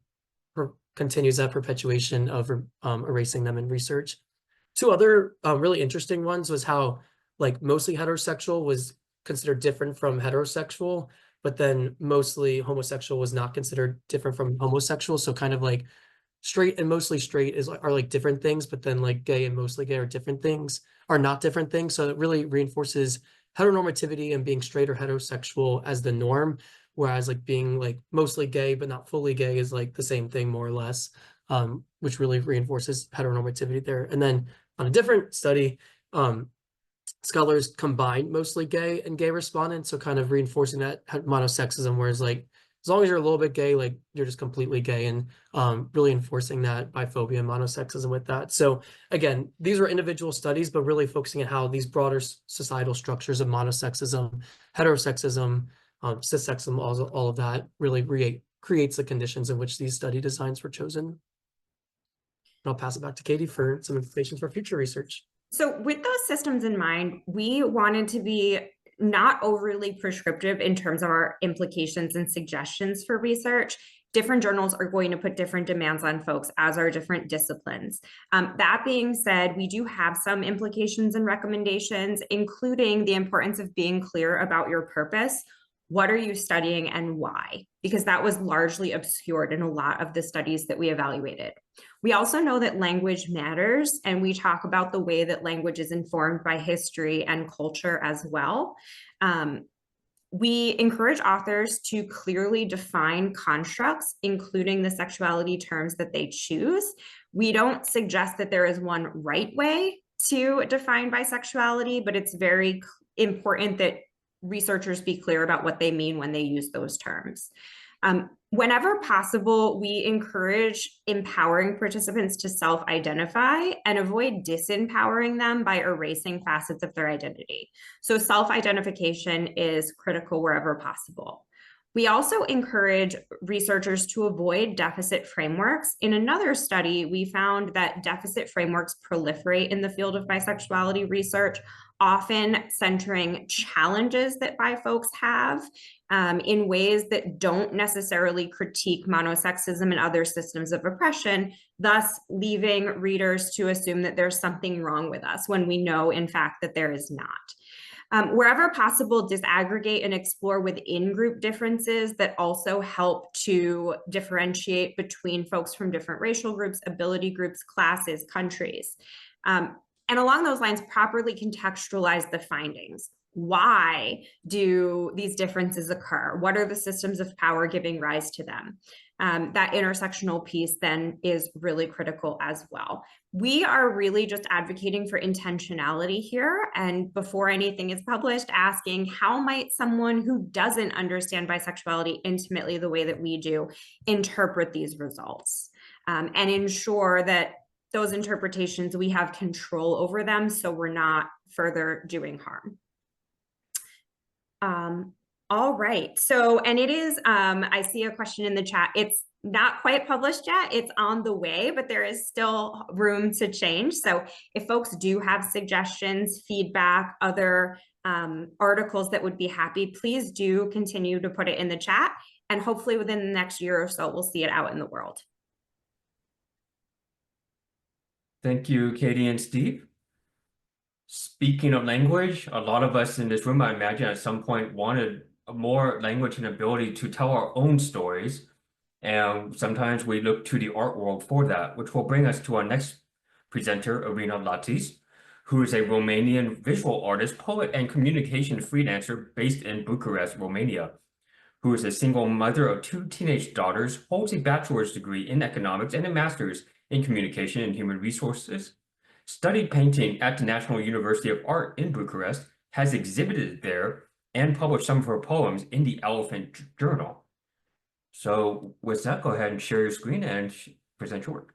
continues that perpetuation of erasing them in research. Two other really interesting ones was how like mostly heterosexual was considered different from heterosexual, but then mostly homosexual was not considered different from homosexual. So kind of like straight and mostly straight are like different things, but then like gay and mostly gay are not different things. So it really reinforces heteronormativity and being straight or heterosexual as the norm, whereas like being like mostly gay but not fully gay is like the same thing more or less, which really reinforces heteronormativity there. And then on a different study, scholars combined mostly gay and gay respondents, so kind of reinforcing that monosexism, whereas like as long as you're a little bit gay, like you're just completely gay, and really enforcing that biphobia and monosexism with that. So again, these were individual studies, but really focusing on how these broader societal structures of monosexism, heterosexism, cissexism, all of that really creates the conditions in which these study designs were chosen. And I'll pass it back to Katie for some information for future research. So with those systems in mind, we wanted to be not overly prescriptive in terms of our implications and suggestions for research. Different journals are going to put different demands on folks, as are different disciplines. That being said, we do have some implications and recommendations, including the importance of being clear about your purpose. What are you studying and why? Because that was largely obscured in a lot of the studies that we evaluated. We also know that language matters, and we talk about the way that language is informed by history and culture as well. We encourage authors to clearly define constructs, including the sexuality terms that they choose. We don't suggest that there is one right way to define bisexuality, but it's very important that researchers be clear about what they mean when they use those terms. Whenever possible, we encourage empowering participants to self-identify and avoid disempowering them by erasing facets of their identity. So self-identification is critical wherever possible. We also encourage researchers to avoid deficit frameworks. In another study, we found that deficit frameworks proliferate in the field of bisexuality research, often centering challenges that bi folks have in ways that don't necessarily critique monosexism and other systems of oppression, thus leaving readers to assume that there's something wrong with us when we know, in fact, that there is not. Wherever possible, disaggregate and explore within group differences that also help to differentiate between folks from different racial groups, ability groups, classes, countries. And along those lines, properly contextualize the findings. Why do these differences occur? What are the systems of power giving rise to them? That intersectional piece then is really critical as well. We are really just advocating for intentionality here. And before anything is published, asking how might someone who doesn't understand bisexuality intimately the way that we do interpret these results and ensure that those interpretations, we have control over them so we're not further doing harm. All right, so, and it is, I see a question in the chat. It's not quite published yet, it's on the way, but there is still room to change. So if folks do have suggestions, feedback, other articles that would be happy, please do continue to put it in the chat. And hopefully within the next year or so, we'll see it out in the world. Thank you, Katie and Steve. Speaking of language, a lot of us in this room, I imagine, at some point wanted more language and ability to tell our own stories. And sometimes we look to the art world for that, which will bring us to our next presenter, Irina Latis, who is a Romanian visual artist, poet, and communication freelancer based in Bucharest, Romania, who is a single mother of 2 teenage daughters, holds a bachelor's degree in economics and a master's in communication and human resources, studied painting at the National University of Art in Bucharest, has exhibited there, and published some of her poems in the Elephant Journal. So with that, go ahead and share your screen and present your work.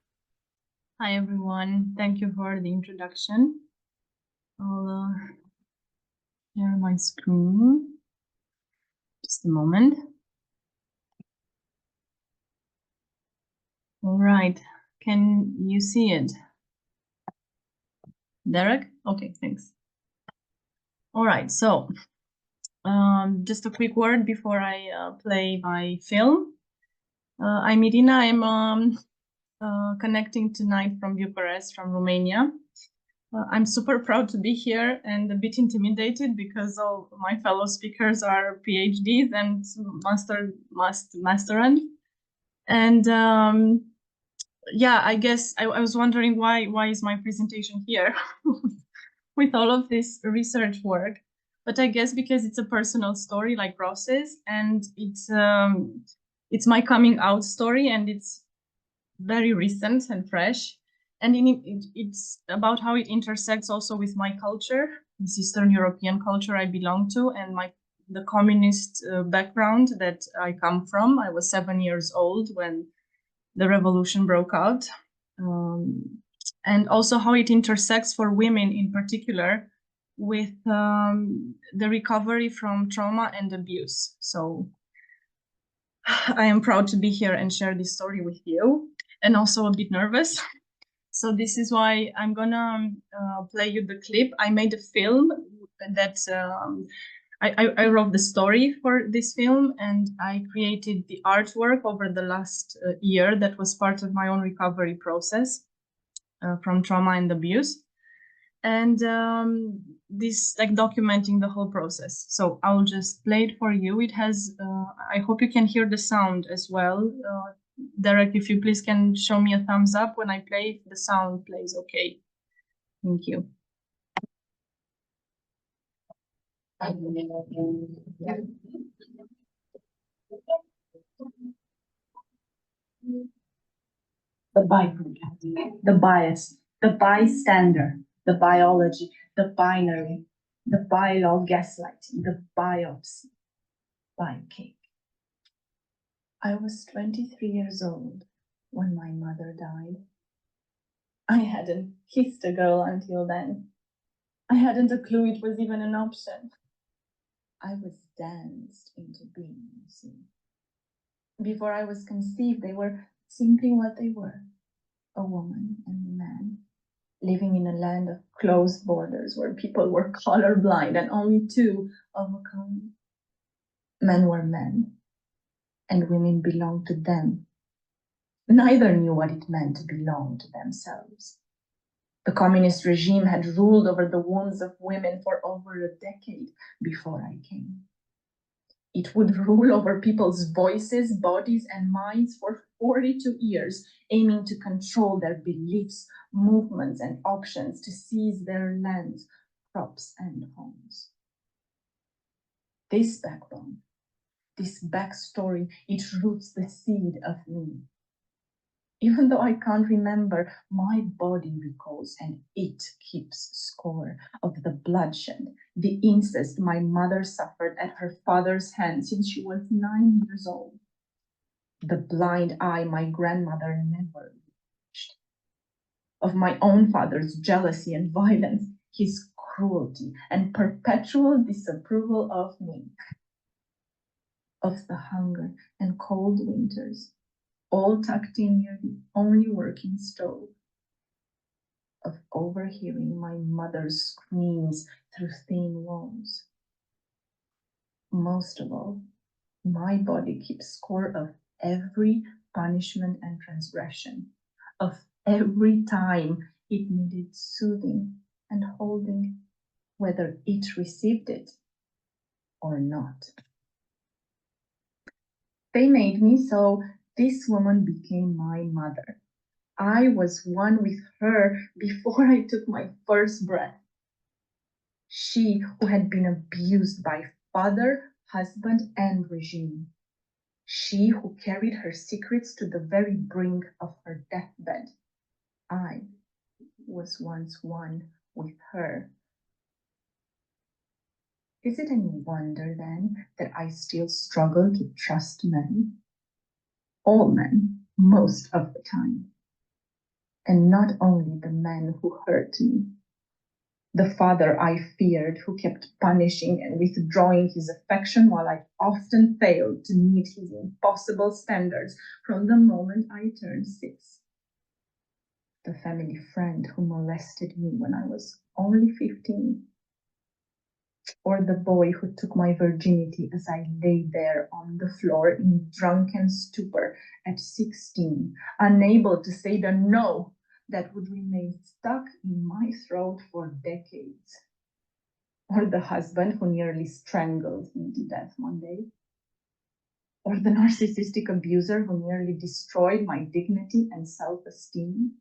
Hi, everyone. Thank you for the introduction. I'll share my screen. Just a moment. All right. Can you see it? Derek? Okay, thanks. All right, so just a quick word before I play my film. I'm Irina. I'm connecting tonight from Bucharest, from Romania. I'm super proud to be here and a bit intimidated because all my fellow speakers are PhDs and masterand. And yeah, I guess I was wondering why is my presentation here with all of this research work. But I guess because it's a personal story like Ross's, and it's my coming out story, and it's very recent and fresh. And it's about how it intersects also with my culture, this Eastern European culture I belong to, and the communist background that I come from. I was 7 years old when the revolution broke out, and also how it intersects for women in particular with the recovery from trauma and abuse. So I am proud to be here and share this story with you, and also a bit nervous. So this is why I'm gonna play you the clip. I made a film that I wrote the story for this film, and I created the artwork over the last year. That was part of my own recovery process from trauma and abuse. And this like documenting the whole process. So I'll just play it for you. It has, I hope you can hear the sound as well. Derek, if you please can show me a thumbs up when I play, if the sound plays okay. Thank you. The biphobia, the bias, the bystander, the biology, the binary, the bylaw gaslighting, the biopsy, cake. I was 23 years old when my mother died. I hadn't kissed a girl until then. I hadn't a clue it was even an option. I was danced into being, you see. Before I was conceived, they were simply what they were, a woman and a man, living in a land of closed borders where people were colorblind and only two of a kind. Men were men, and women belonged to them. Neither knew what it meant to belong to themselves. The communist regime had ruled over the wombs of women for over a decade before I came. It would rule over people's voices, bodies, and minds for 42 years, aiming to control their beliefs, movements, and options, to seize their lands, crops, and homes. This backbone, this backstory, it roots the seed of me. Even though I can't remember, my body recalls, and it keeps score of the bloodshed, the incest my mother suffered at her father's hands since she was 9 years old. The blind eye my grandmother never reached. Of my own father's jealousy and violence, his cruelty and perpetual disapproval of me. Of the hunger and cold winters, all tucked in near the only working stove. Of overhearing my mother's screams through thin walls. Most of all, my body keeps score of every punishment and transgression, of every time it needed soothing and holding, whether it received it or not. They made me, so this woman became my mother. I was one with her before I took my first breath. She who had been abused by father, husband, and regime. She who carried her secrets to the very brink of her deathbed. I was once one with her. Is it any wonder then that I still struggle to trust men? All men, most of the time. And not only the men who hurt me. The father I feared, who kept punishing and withdrawing his affection while I often failed to meet his impossible standards from the moment I turned 6. The family friend who molested me when I was only 15. Or the boy who took my virginity as I lay there on the floor in drunken stupor at 16, unable to say the no that would remain stuck in my throat for decades. Or the husband who nearly strangled me to death one day. Or the narcissistic abuser who nearly destroyed my dignity and self-esteem.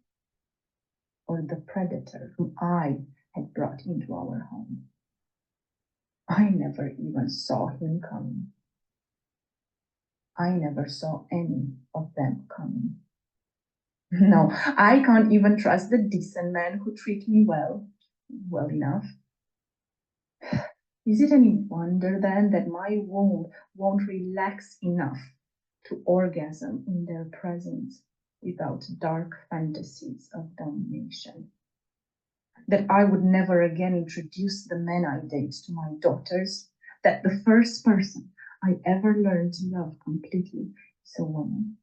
Or the predator whom I had brought into our home. I never even saw him coming. I never saw any of them coming. No, I can't even trust the decent men who treat me well enough. Is it any wonder then that my womb won't relax enough to orgasm in their presence without dark fantasies of domination? That I would never again introduce the men I date to my daughters, that the first person I ever learned to love completely is a woman.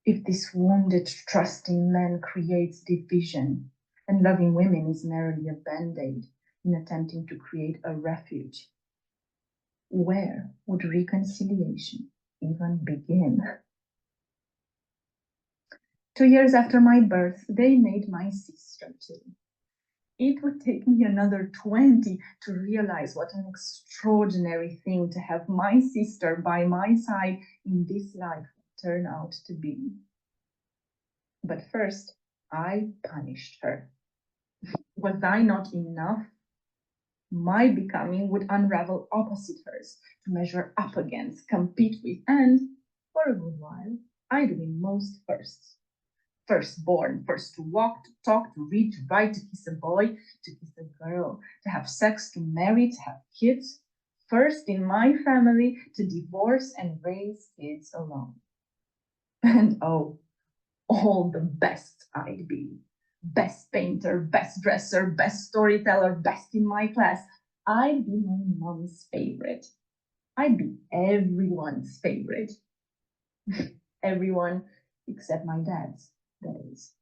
If this wounded, trusting man creates division, and loving women is merely a band-aid, in attempting to create a refuge. Where would reconciliation even begin? 2 years after my birth, they made my sister too. It would take me another 20 to realize what an extraordinary thing to have my sister by my side in this life turn out to be. But first, I punished her. Was I not enough? My becoming would unravel opposite hers to measure up against, compete with, and for a good while, I'd win most firsts. Firstborn, first to walk, to talk, to read, to write, to kiss a boy, to kiss a girl, to have sex, to marry, to have kids. First in my family to divorce and raise kids alone. And oh, all the best I'd be. Best painter, best dresser, best storyteller, best in my class. I'd be my mom's favorite. I'd be everyone's favorite. Everyone except my dad's, that is.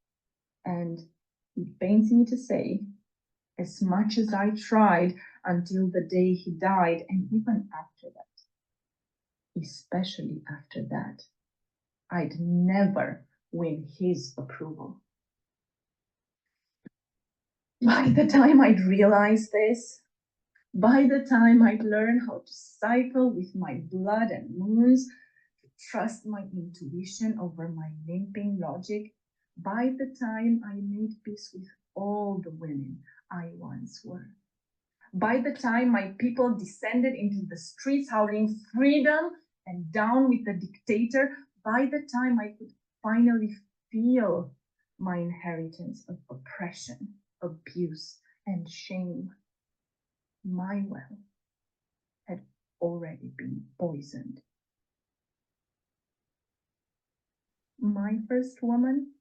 And it pains me to say, as much as I tried until the day he died, and even after that, especially after that, I'd never win his approval. By the time I'd realize this, by the time I'd learn how to cycle with my blood and moons, to trust my intuition over my limping logic, by the time I made peace with all the women I once were, by the time my people descended into the streets howling freedom and down with the dictator, by the time I could finally feel my inheritance of oppression, abuse, and shame, my well had already been poisoned. My first woman,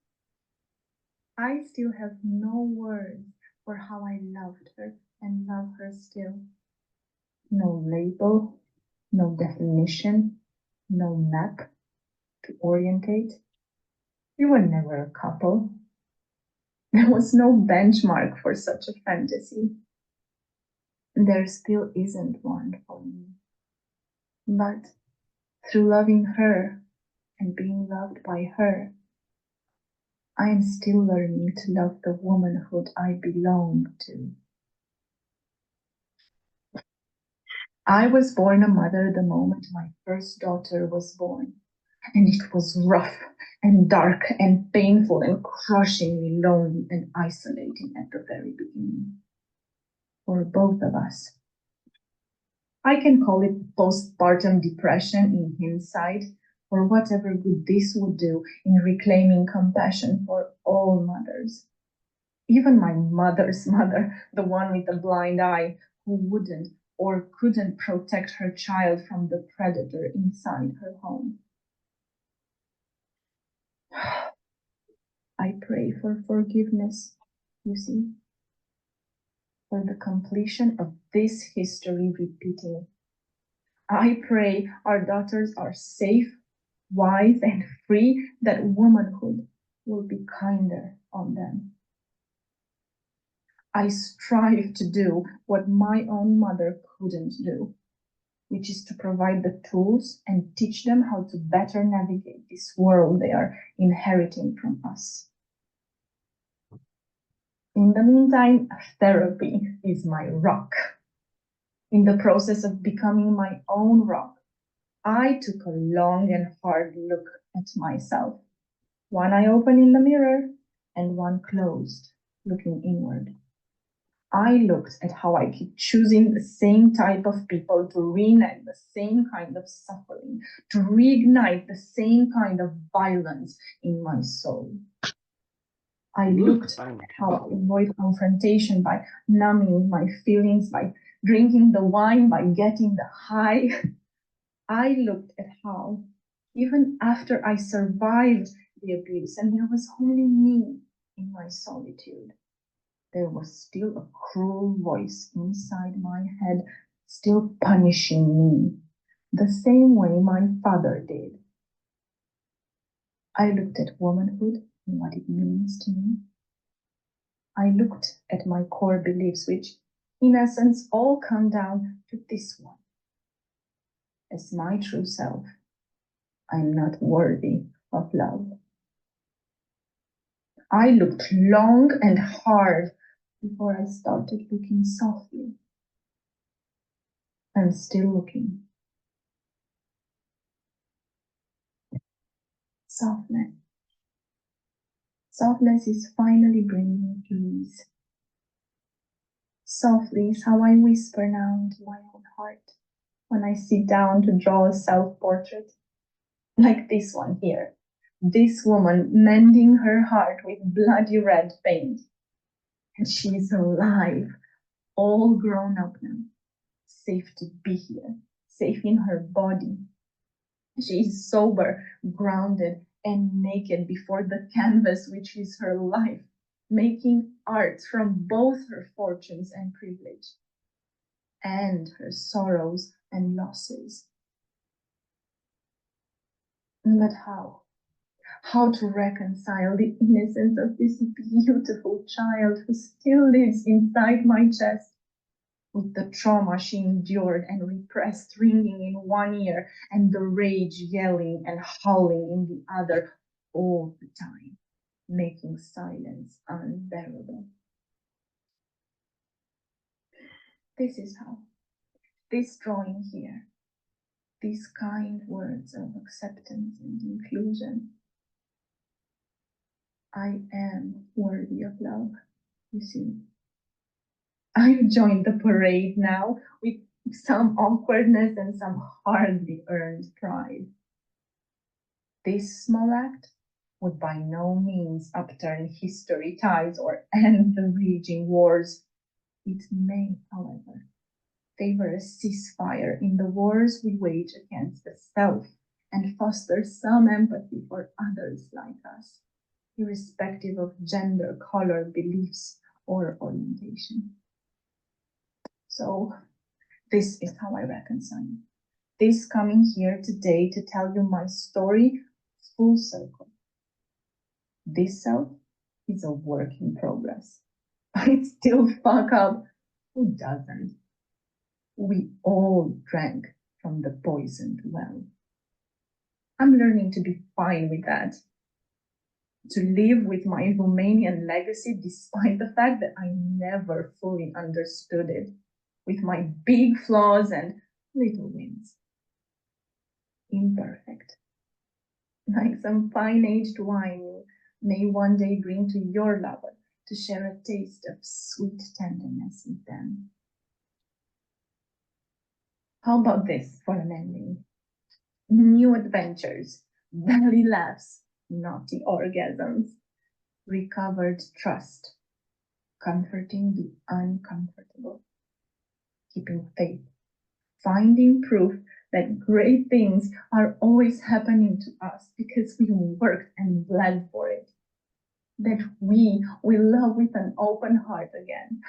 I still have no words for how I loved her and love her still. No label, no definition, no map to orientate. We were never a couple. There was no benchmark for such a fantasy. There still isn't one for me. But through loving her and being loved by her, I am still learning to love the womanhood I belong to. I was born a mother the moment my first daughter was born, and it was rough and dark and painful and crushingly lonely and isolating at the very beginning. For both of us. I can call it postpartum depression in hindsight, or whatever good this would do in reclaiming compassion for all mothers. Even my mother's mother, the one with the blind eye, who wouldn't or couldn't protect her child from the predator inside her home. I pray for forgiveness, you see, for the completion of this history repeating. I pray our daughters are safe, wise, and free, that womanhood will be kinder on them. I strive to do what my own mother couldn't do, which is to provide the tools and teach them how to better navigate this world they are inheriting from us. In the meantime, therapy is my rock. In the process of becoming my own rock, I took a long and hard look at myself. One eye open in the mirror and one closed, looking inward. I looked at how I keep choosing the same type of people to reenact the same kind of suffering, to reignite the same kind of violence in my soul. I looked at how I avoid confrontation by numbing my feelings, by drinking the wine, by getting the high. I looked at how, even after I survived the abuse and there was only me in my solitude, there was still a cruel voice inside my head, still punishing me, the same way my father did. I looked at womanhood and what it means to me. I looked at my core beliefs, which, in essence, all come down to this one. As my true self, I'm not worthy of love. I looked long and hard before I started looking softly. I'm still looking. Softness. Softness is finally bringing ease. Softly is how I whisper now into my own heart when I sit down to draw a self-portrait, like this one here. This woman mending her heart with bloody red paint. And she's alive, all grown up now, safe to be here, safe in her body. She is sober, grounded, and naked before the canvas which is her life, making art from both her fortunes and privilege, and her sorrows and losses. But how? How to reconcile the innocence of this beautiful child who still lives inside my chest, with the trauma she endured and repressed ringing in one ear and the rage yelling and howling in the other all the time, making silence unbearable. This is how. This drawing here, these kind words of acceptance and inclusion. I am worthy of love, you see. I've joined the parade now with some awkwardness and some hardly earned pride. This small act would by no means upturn history tides or end the raging wars. It may, however, favor a ceasefire in the wars we wage against the self and foster some empathy for others like us, irrespective of gender, color, beliefs, or orientation. So this is how I reconcile. This coming here today to tell you my story full circle. This self is a work in progress. I still fuck up. Who doesn't? We all drank from the poisoned well. I'm learning to be fine with that. To live with my Romanian legacy despite the fact that I never fully understood it, with my big flaws and little wins. Imperfect. Like some fine-aged wine you may one day bring to your lover to share a taste of sweet tenderness with them. How about this for an ending? New adventures, belly laughs, naughty orgasms, recovered trust, comforting the uncomfortable, keeping faith, finding proof that great things are always happening to us because we worked and bled for it, that we will love with an open heart again.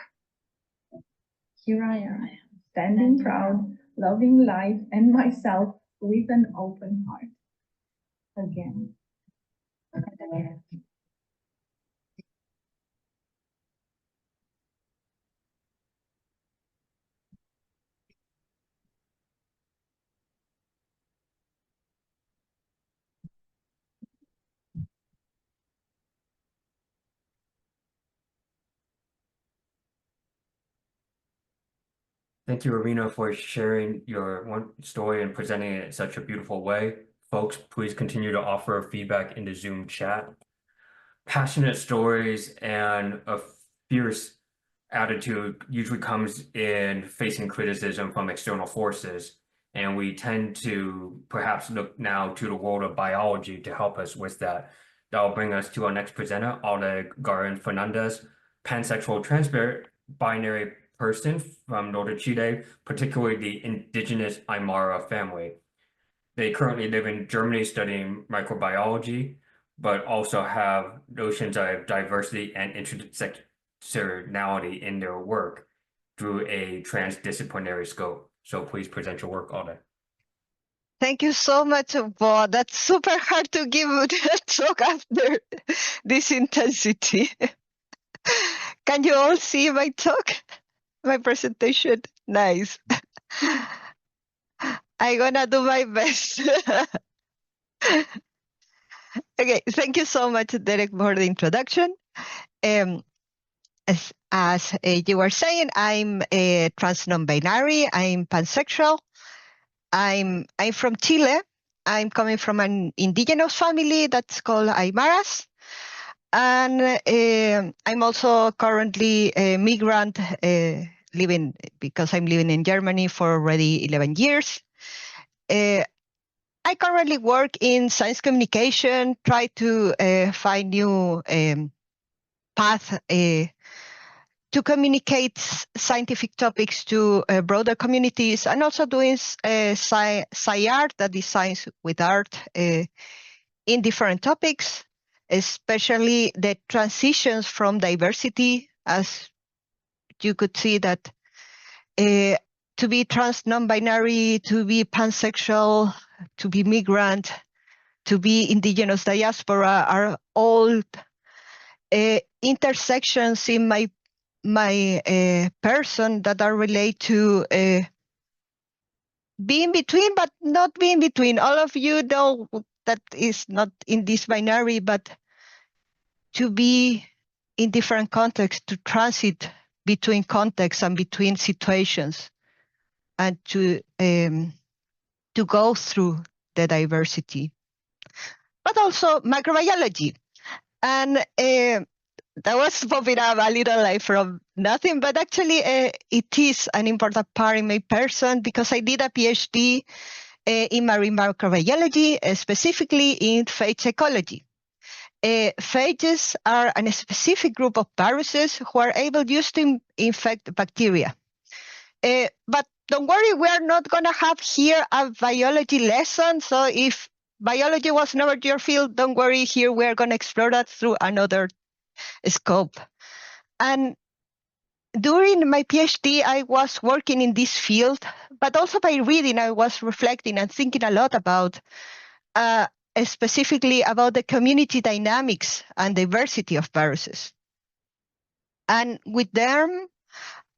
Here I am, standing proud, loving life and myself with an open heart again. Thank you, Irina, for sharing your one story and presenting it in such a beautiful way. Folks, please continue to offer feedback in the Zoom chat. Passionate stories and a fierce attitude usually comes in facing criticism from external forces, and we tend to perhaps look now to the world of biology to help us with that. That will bring us to our next presenter, Oleg Garin-Fernandez, pansexual trans-binary person from northern Chile, particularly the indigenous Aymara family. They currently live in Germany studying microbiology, but also have notions of diversity and intersectionality in their work through a transdisciplinary scope. So please present your work, Oleg. Thank you so much, Bo. That's super hard to give a talk after this intensity. Can you all see my talk? my presentation? Nice. I'm gonna do my best. Okay, thank you so much, Derek, for the introduction. As you were saying, I'm a trans non-binary. I'm pansexual. I'm from Chile. I'm coming from an indigenous family that's called Aymaras. And I'm also currently a migrant because I'm living in Germany for already 11 years. I currently work in science communication, try to find new path to communicate scientific topics to broader communities, and also doing sci art, that is science with art, in different topics, especially the transitions from diversity, as you could see that to be trans non-binary, to be pansexual, to be migrant, to be indigenous diaspora are all intersections in my person that are related to being between, but not being between. All of you know that is not in this binary, but to be in different contexts, to transit between contexts and between situations, and to go through the diversity. But also microbiology. And that was popping up a little like from nothing, but actually it is an important part in my person, because I did a PhD in marine microbiology, specifically in phage ecology. Phages are a specific group of viruses who are able just to infect bacteria. But don't worry, we are not going to have here a biology lesson. So if biology was never your field, don't worry, here we are going to explore that through another scope. And during my PhD, I was working in this field, but also by reading, I was reflecting and thinking a lot about specifically about the community dynamics and diversity of viruses. And with them,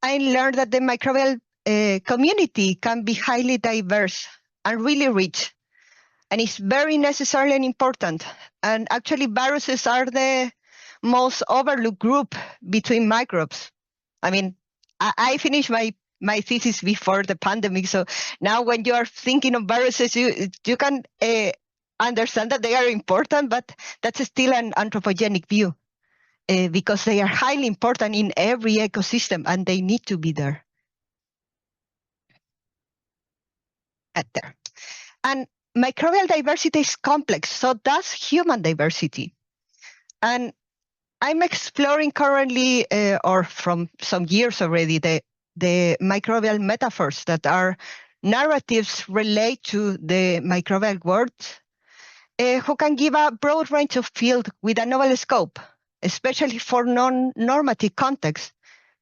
I learned that the microbial community can be highly diverse and really rich. And it's very necessary and important. And actually, viruses are the most overlooked group between microbes. I mean, I finished my thesis before the pandemic. So now when you are thinking of viruses, you can understand that they are important, but that's still an anthropogenic view because they are highly important in every ecosystem and they need to be there. And microbial diversity is complex, so does human diversity. And I'm exploring currently, or from some years already, the microbial metaphors that are narratives relate to the microbial world, who can give a broad range of field with a novel scope, especially for non-normative contexts,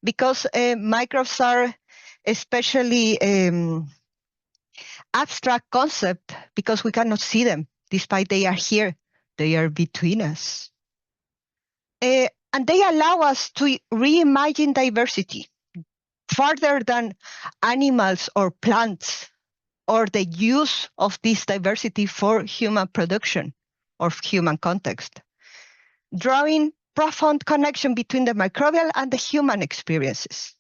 because microbes are especially abstract concept because we cannot see them, despite they are here, they are between us. And they allow us to reimagine diversity further than animals or plants, or the use of this diversity for human production or human context, drawing profound connection between the microbial and the human experiences,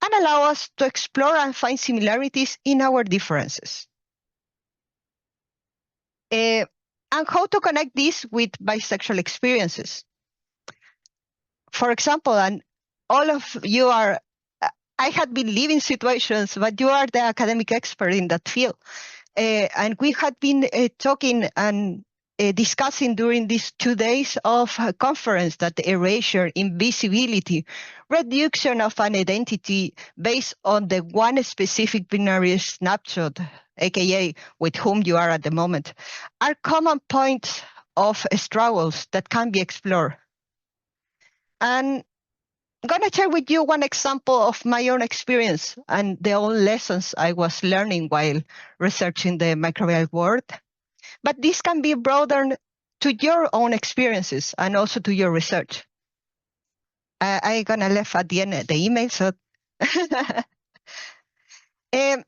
and allow us to explore and find similarities in our differences. And how to connect this with bisexual experiences. For example, and all of you are, I had been living situations, but you are the academic expert in that field. And we had been talking and discussing during these 2 days of a conference that the erasure, invisibility, reduction of an identity based on the one specific binary snapshot, aka with whom you are at the moment, are common points of struggles that can be explored. And I'm going to share with you one example of my own experience and the own lessons I was learning while researching the microbial world. But this can be broadened to your own experiences and also to your research. I'm going to leave at the end the email, so Um,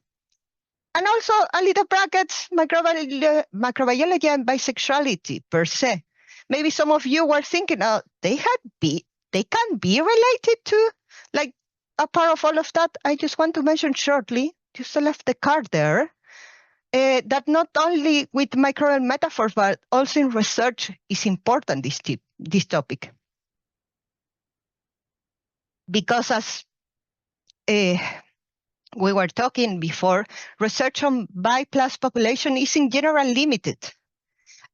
and also a little brackets, microbiology and bisexuality per se. Maybe some of you were thinking, oh, they can be related to, like, a part of all of that. I just want to mention shortly, just left the card there, that not only with microbial metaphors, but also in research is important, this topic. Because as we were talking before, research on bi+ population is in general limited,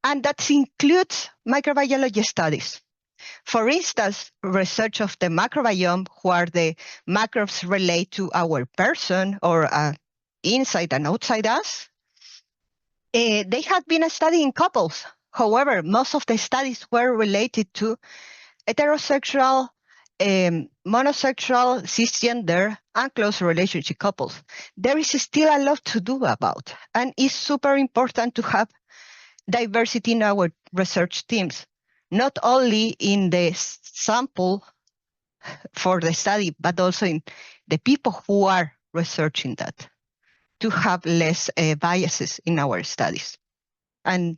and that includes microbiology studies. For instance, research of the microbiome, where the microbes relate to our person or inside and outside us, they had been studying couples. However, most of the studies were related to heterosexual, monosexual, cisgender, and close relationship couples. There is still a lot to do about, and it's super important to have diversity in our research teams, not only in the sample for the study, but also in the people who are researching that, to have less biases in our studies and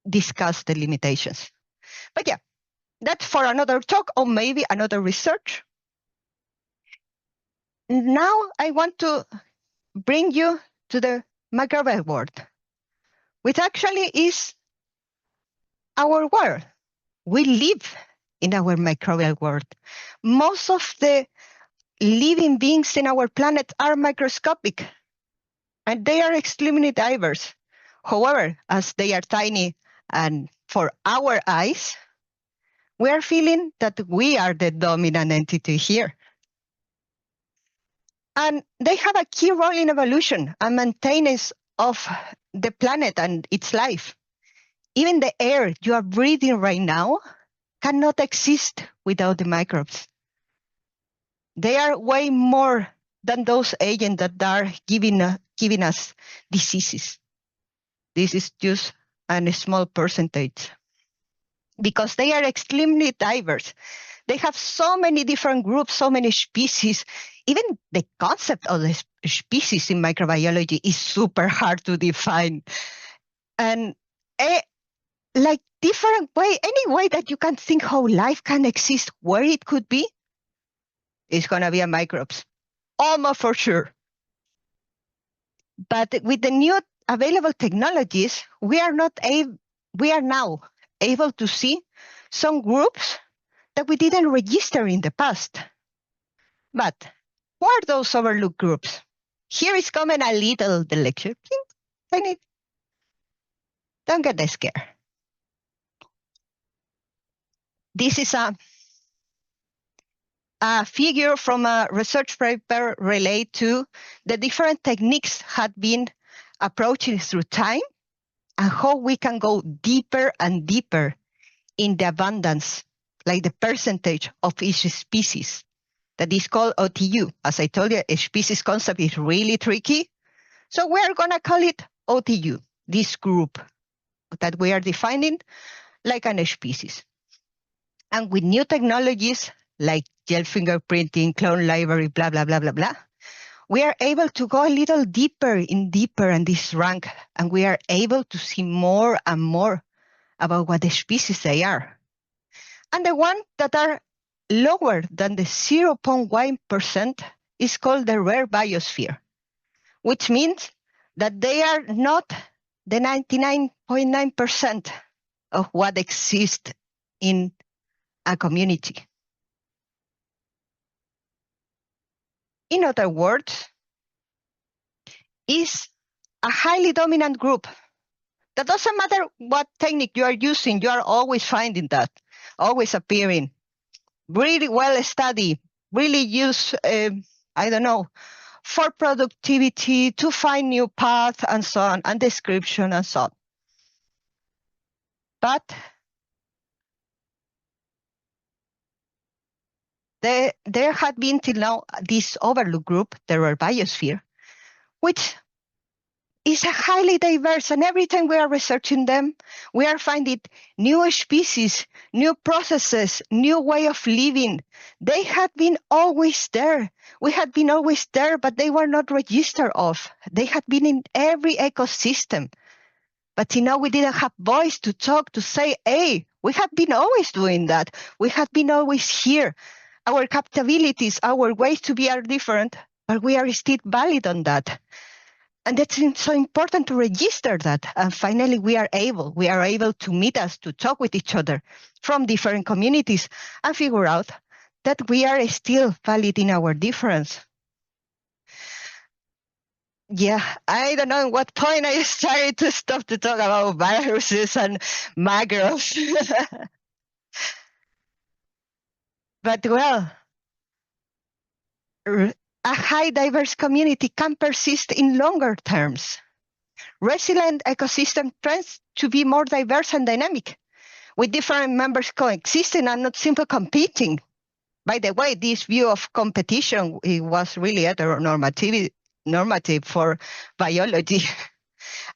discuss the limitations. But yeah, that's for another talk or maybe another research. Now I want to bring you to the microbial world, which actually is our world. We live in our microbial world. Most of the living beings in our planet are microscopic, and they are extremely diverse. However, as they are tiny and for our eyes, we are feeling that we are the dominant entity here. And they have a key role in evolution and maintenance of the planet and its life. Even the air you are breathing right now cannot exist without the microbes. They are way more than those agents that are giving us diseases. This is just a small percentage, because they are extremely diverse. They have so many different groups, so many species. Even the concept of the species in microbiology is super hard to define. And like different way, any way that you can think how life can exist, where it could be, is going to be a microbes, almost for sure. But with the new available technologies, we are now able to see some groups that we didn't register in the past. But what are those overlooked groups? Here is coming a little the lecture. Don't get scared. This is a figure from a research paper related to the different techniques had been approaching through time and how we can go deeper and deeper in the abundance, like the percentage of each species. That is called OTU. As I told you, a species concept is really tricky. So we're going to call it OTU, this group that we are defining like an species. And with new technologies like gel fingerprinting, clone library, blah, blah, blah, blah, blah, we are able to go a little deeper in this rank, and we are able to see more and more about what the species they are. And the ones that are lower than the 0.1% is called the rare biosphere, which means that they are not the 99.9% of what exists in a community. In other words, is a highly dominant group. That doesn't matter what technique you are using, you are always finding that, always appearing. Really well studied, really used, for productivity, to find new paths and so on, and description and so on. But there had been till now this overlooked group, the rare biosphere, which is highly diverse, and every time we are researching them, we are finding new species, new processes, new way of living. They had been always there. We had been always there, but they were not registered of. They had been in every ecosystem. But you know, we didn't have voice to talk, to say, hey, we have been always doing that. We have been always here. Our capabilities, our ways to be are different, but we are still valid on that. And that's so important to register that. And finally, we are able to meet us, to talk with each other from different communities and figure out that we are still valid in our difference. Yeah, I don't know at what point I started to stop to talk about viruses and macros. But well, a high diverse community can persist in longer terms. Resilient ecosystem tends to be more diverse and dynamic, with different members coexisting and not simply competing. By the way, this view of competition, it was really normative for biology.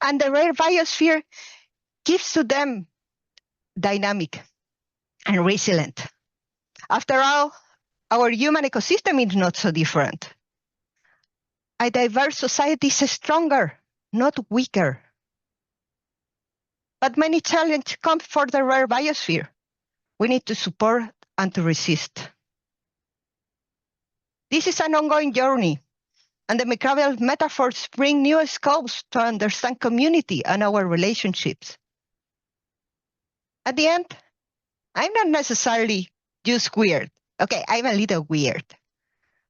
And the rare biosphere gives to them dynamic and resilient. After all, our human ecosystem is not so different. A diverse society is stronger, not weaker. But many challenges come for the rare biosphere. We need to support and to resist. This is an ongoing journey, and the microbial metaphors bring new scopes to understand community and our relationships. At the end, I'm not necessarily just weird. Okay, I'm a little weird,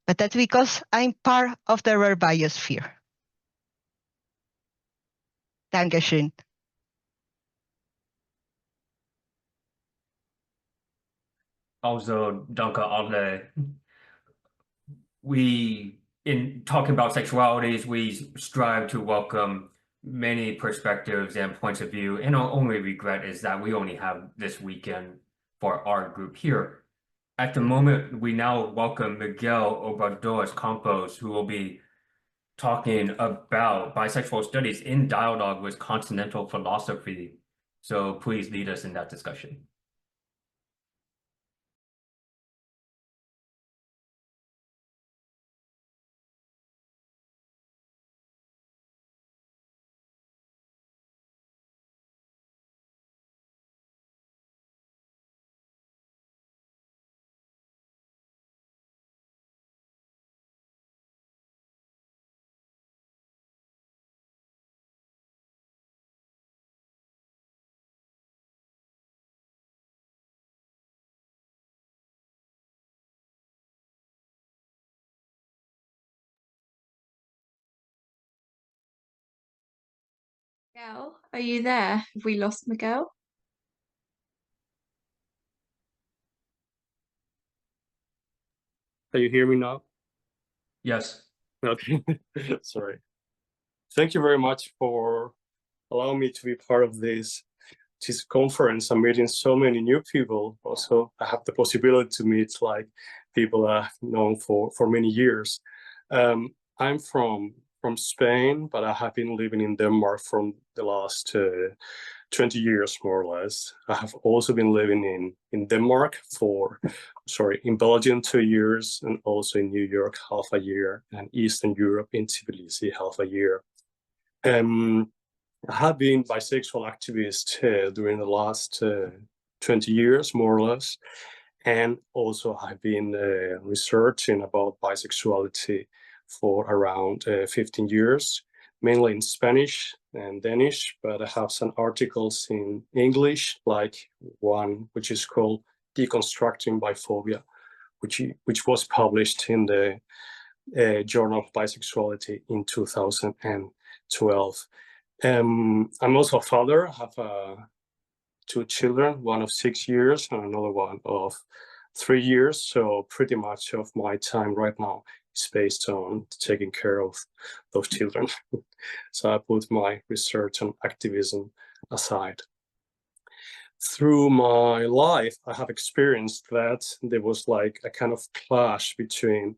but that's because I'm part of the rare biosphere. Dankeschön. Also, danke alle. We, in talking about sexualities, we strive to welcome many perspectives and points of view. And our only regret is that we only have this weekend for our group here. At the moment, we now welcome Miguel Obradores Campos, who will be talking about bisexual studies in dialogue with continental philosophy. So please lead us in that discussion. Miguel, are you there? Have we lost Miguel? Can you hear me now? Yes. Okay, sorry. Thank you very much for allowing me to be part of this conference. I'm meeting so many new people. Also, I have the possibility to meet like people I've known for many years. I'm from Spain, but I have been living in Denmark from the last 20 years, more or less. I have also been living in Denmark in Belgium 2 years, and also in New York half a year, and Eastern Europe in Tbilisi half a year. I have been bisexual activist during the last 20 years, more or less. And also I've been researching about bisexuality for around 15 years, mainly in Spanish and Danish, but I have some articles in English, like one which is called Deconstructing Biphobia, which was published in the Journal of Bisexuality in 2012. I'm also a father. I have 2 children, one of 6 years and another one of 3 years. So pretty much of my time right now is based on taking care of those children. So I put my research and activism aside. Through my life, I have experienced that there was like a kind of clash between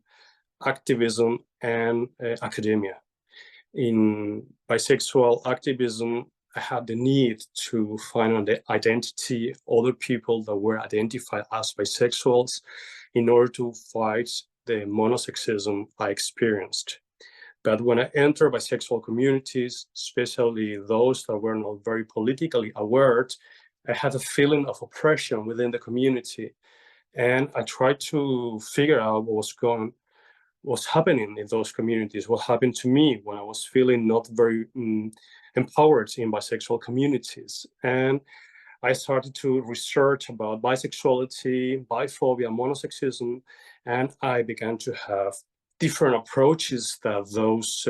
activism and academia. in bisexual activism, I had the need to find an identity, other people that were identified as bisexuals, in order to fight the monosexism I experienced. But when I entered bisexual communities, especially those that were not very politically aware, I had a feeling of oppression within the community. And I tried to figure out what's happening in those communities, what happened to me when I was feeling not very empowered in bisexual communities. And I started to research about bisexuality, biphobia, monosexism, and I began to have different approaches that those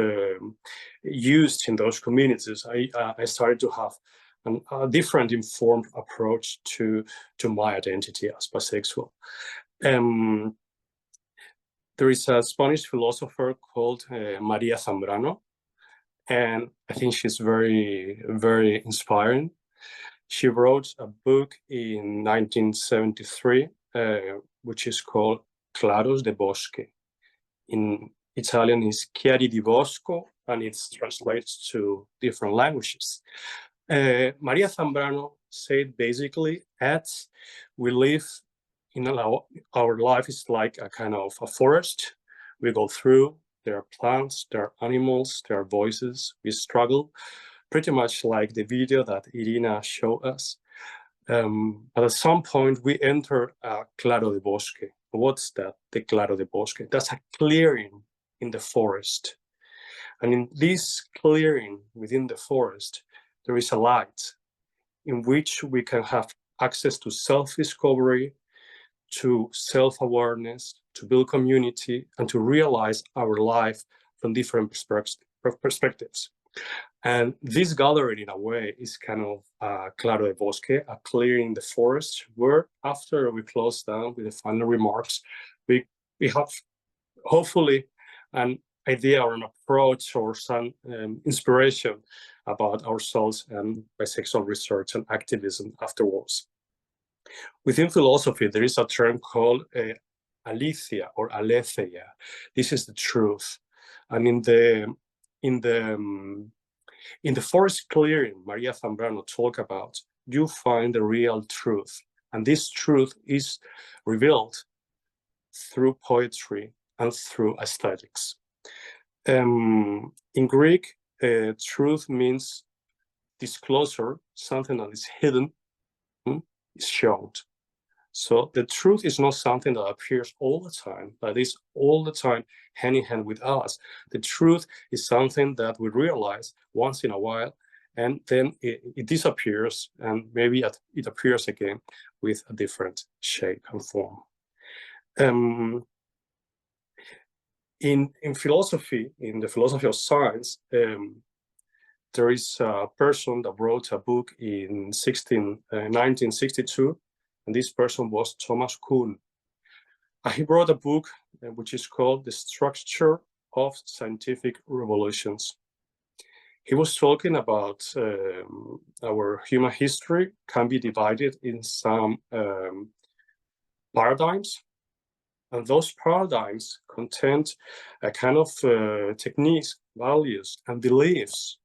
used in those communities. I started to have a different informed approach to my identity as bisexual. There is a Spanish philosopher called Maria Zambrano, and I think she's very, very inspiring. She wrote a book in 1973, which is called Claros de Bosque. In Italian is Chiari di Bosco, and it translates to different languages. Maria Zambrano said basically that we live in our life is like a kind of a forest. We go through, there are plants, there are animals, there are voices, we struggle, pretty much like the video that Irina showed us. But at some point we enter a claro de bosque. What's that, the claro de bosque? That's a clearing in the forest. And in this clearing within the forest, there is a light in which we can have access to self-discovery, to self-awareness, to build community, and to realize our life from different perspectives. And this gathering, in a way, is kind of claro de bosque, a clearing in the forest, where after we close down with the final remarks, we have hopefully an idea or an approach or some inspiration about ourselves and bisexual research and activism afterwards. Within philosophy, there is a term called aletheia or aletheia. This is the truth. And in the forest clearing, Maria Zambrano talked about, you find the real truth. And this truth is revealed through poetry and through aesthetics. In Greek, truth means disclosure, something that is hidden, is shown. So the truth is not something that appears all the time, but is all the time hand in hand with us. The truth is something that we realize once in a while, and then it disappears, and maybe it appears again with a different shape and form. In philosophy, in the philosophy of science, there is a person that wrote a book in 1962, and this person was Thomas Kuhn. He wrote a book which is called The Structure of Scientific Revolutions. He was talking about our human history can be divided in some paradigms, and those paradigms contain a kind of techniques, values, and beliefs.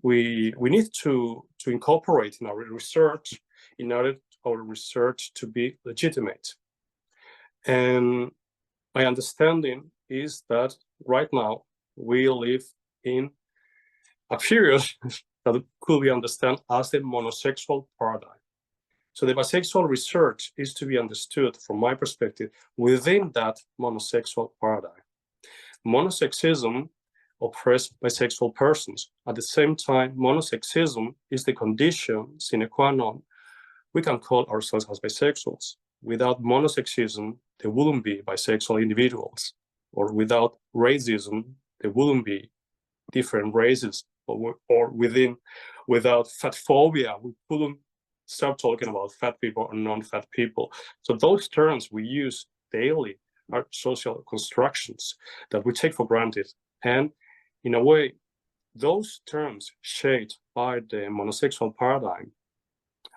We need to incorporate in our research in order our research to be legitimate. And my understanding is that right now we live in a period that could be understood as the monosexual paradigm. So the bisexual research is to be understood, from my perspective, within that monosexual paradigm. Monosexism oppresses bisexual persons. At the same time, monosexism is the condition sine qua non we can call ourselves as bisexuals. Without monosexism, there wouldn't be bisexual individuals. Or without racism, there wouldn't be different races. Or without fat phobia, we couldn't start talking about fat people or non-fat people. So those terms we use daily are social constructions that we take for granted. And in a way, those terms shaped by the monosexual paradigm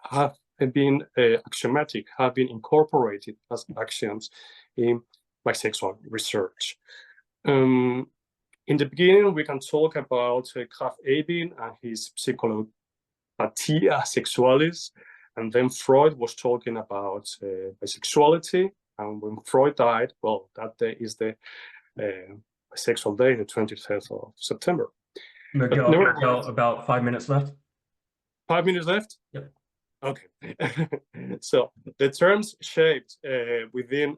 have been axiomatic, have been incorporated as axioms in bisexual research. In In the beginning, we can talk about Krafft Ebing and his Psychologia Sexualis, and then Freud was talking about bisexuality. And when Freud died, well, that day is the Bisexual Day, the 23rd of September. Miguel, about 5 minutes left. 5 minutes left? Yep. Okay. So the terms shaped within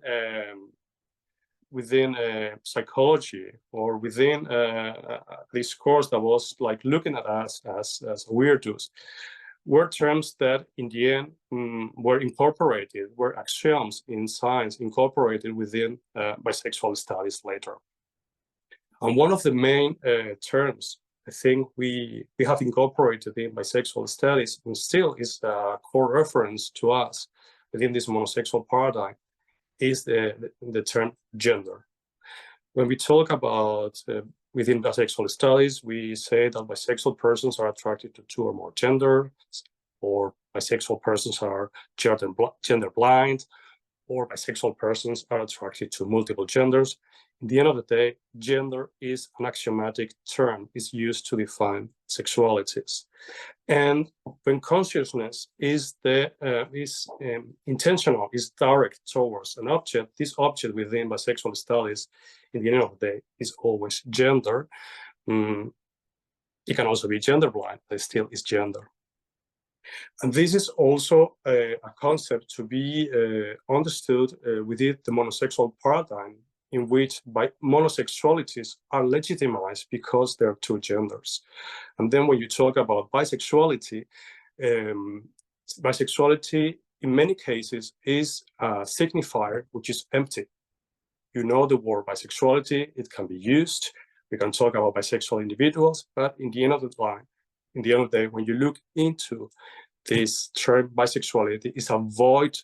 psychology, or within this course that was like looking at us as weirdos, were terms that in the end were incorporated, were axioms in science incorporated within bisexual studies later. And one of the main terms I think we have incorporated in bisexual studies, and still is a core reference to us within this monosexual paradigm, is the term gender. When we talk about within bisexual studies, we say that bisexual persons are attracted to 2 or more genders, or bisexual persons are gender blind, or bisexual persons are attracted to multiple genders. At the end of the day, gender is an axiomatic term. It's used to define sexualities. And when consciousness is intentional, is direct towards an object, this object within bisexual studies, in the end of the day, is always gender. It can also be gender blind, but it still is gender. And this is also a concept to be understood within the monosexual paradigm, in which monosexualities are legitimized because there are 2 genders. And then when you talk about bisexuality, bisexuality in many cases is a signifier which is empty. You know the word bisexuality, it can be used. We can talk about bisexual individuals, but in the end of the line, in the end of the day, when you look into this term bisexuality, it's a void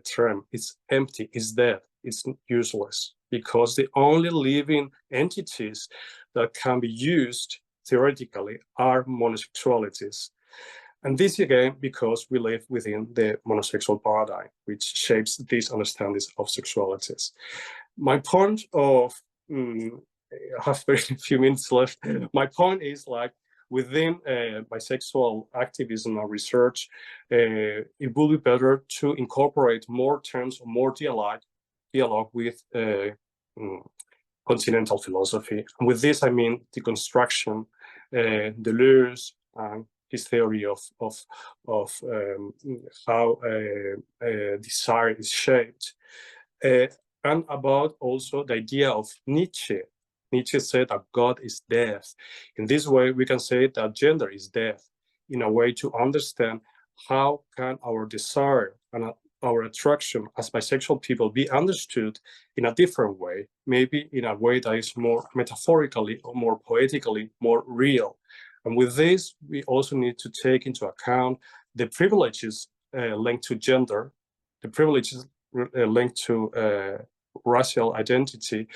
term. It's empty, it's dead, it's useless, because the only living entities that can be used theoretically are monosexualities. And this again, because we live within the monosexual paradigm, which shapes these understandings of sexualities. My point of, I have very few minutes left. My point is, like, within bisexual activism and research, it would be better to incorporate more terms, more dialogue with continental philosophy. And with this, I mean deconstruction, Deleuze, and his theory of how desire is shaped, and about also the idea of Nietzsche. Nietzsche said that God is death. In this way, we can say that gender is death, in a way to understand how can our desire and our attraction as bisexual people be understood in a different way, maybe in a way that is more metaphorically or more poetically, more real. And with this, we also need to take into account the privileges linked to gender, the privileges linked to racial identity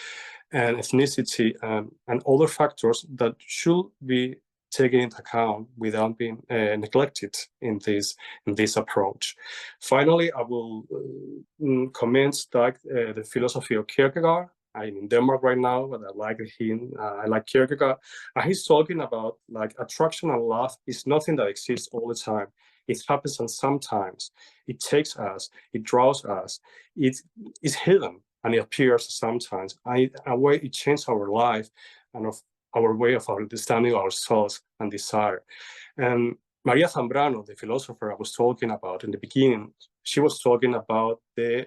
and ethnicity, and other factors that should be taken into account without being neglected in this approach. Finally, I will comment that the philosophy of Kierkegaard. I'm in Denmark right now, but I like him. I like Kierkegaard. And he's talking about, like, attraction and love is nothing that exists all the time. It happens, and sometimes it takes us, it draws us, it is hidden, and it appears sometimes. A way it changes our life and of our way of understanding ourselves and desire. And Maria Zambrano, the philosopher I was talking about in the beginning, she was talking about the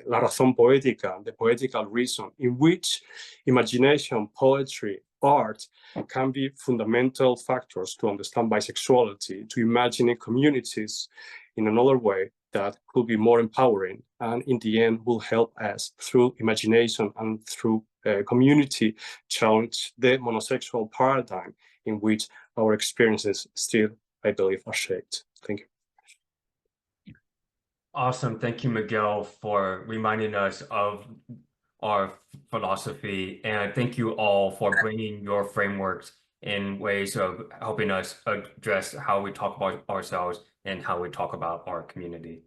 la razón poética, the poetical reason, in which imagination, poetry, art can be fundamental factors to understand bisexuality, to imagining communities in another way that could be more empowering, and in the end will help us through imagination and through community challenge the monosexual paradigm in which our experiences still, I believe, are shaped. Thank you. Awesome. Thank you, Miguel, for reminding us of our philosophy. And thank you all for bringing your frameworks in ways of helping us address how we talk about ourselves and how we talk about our community.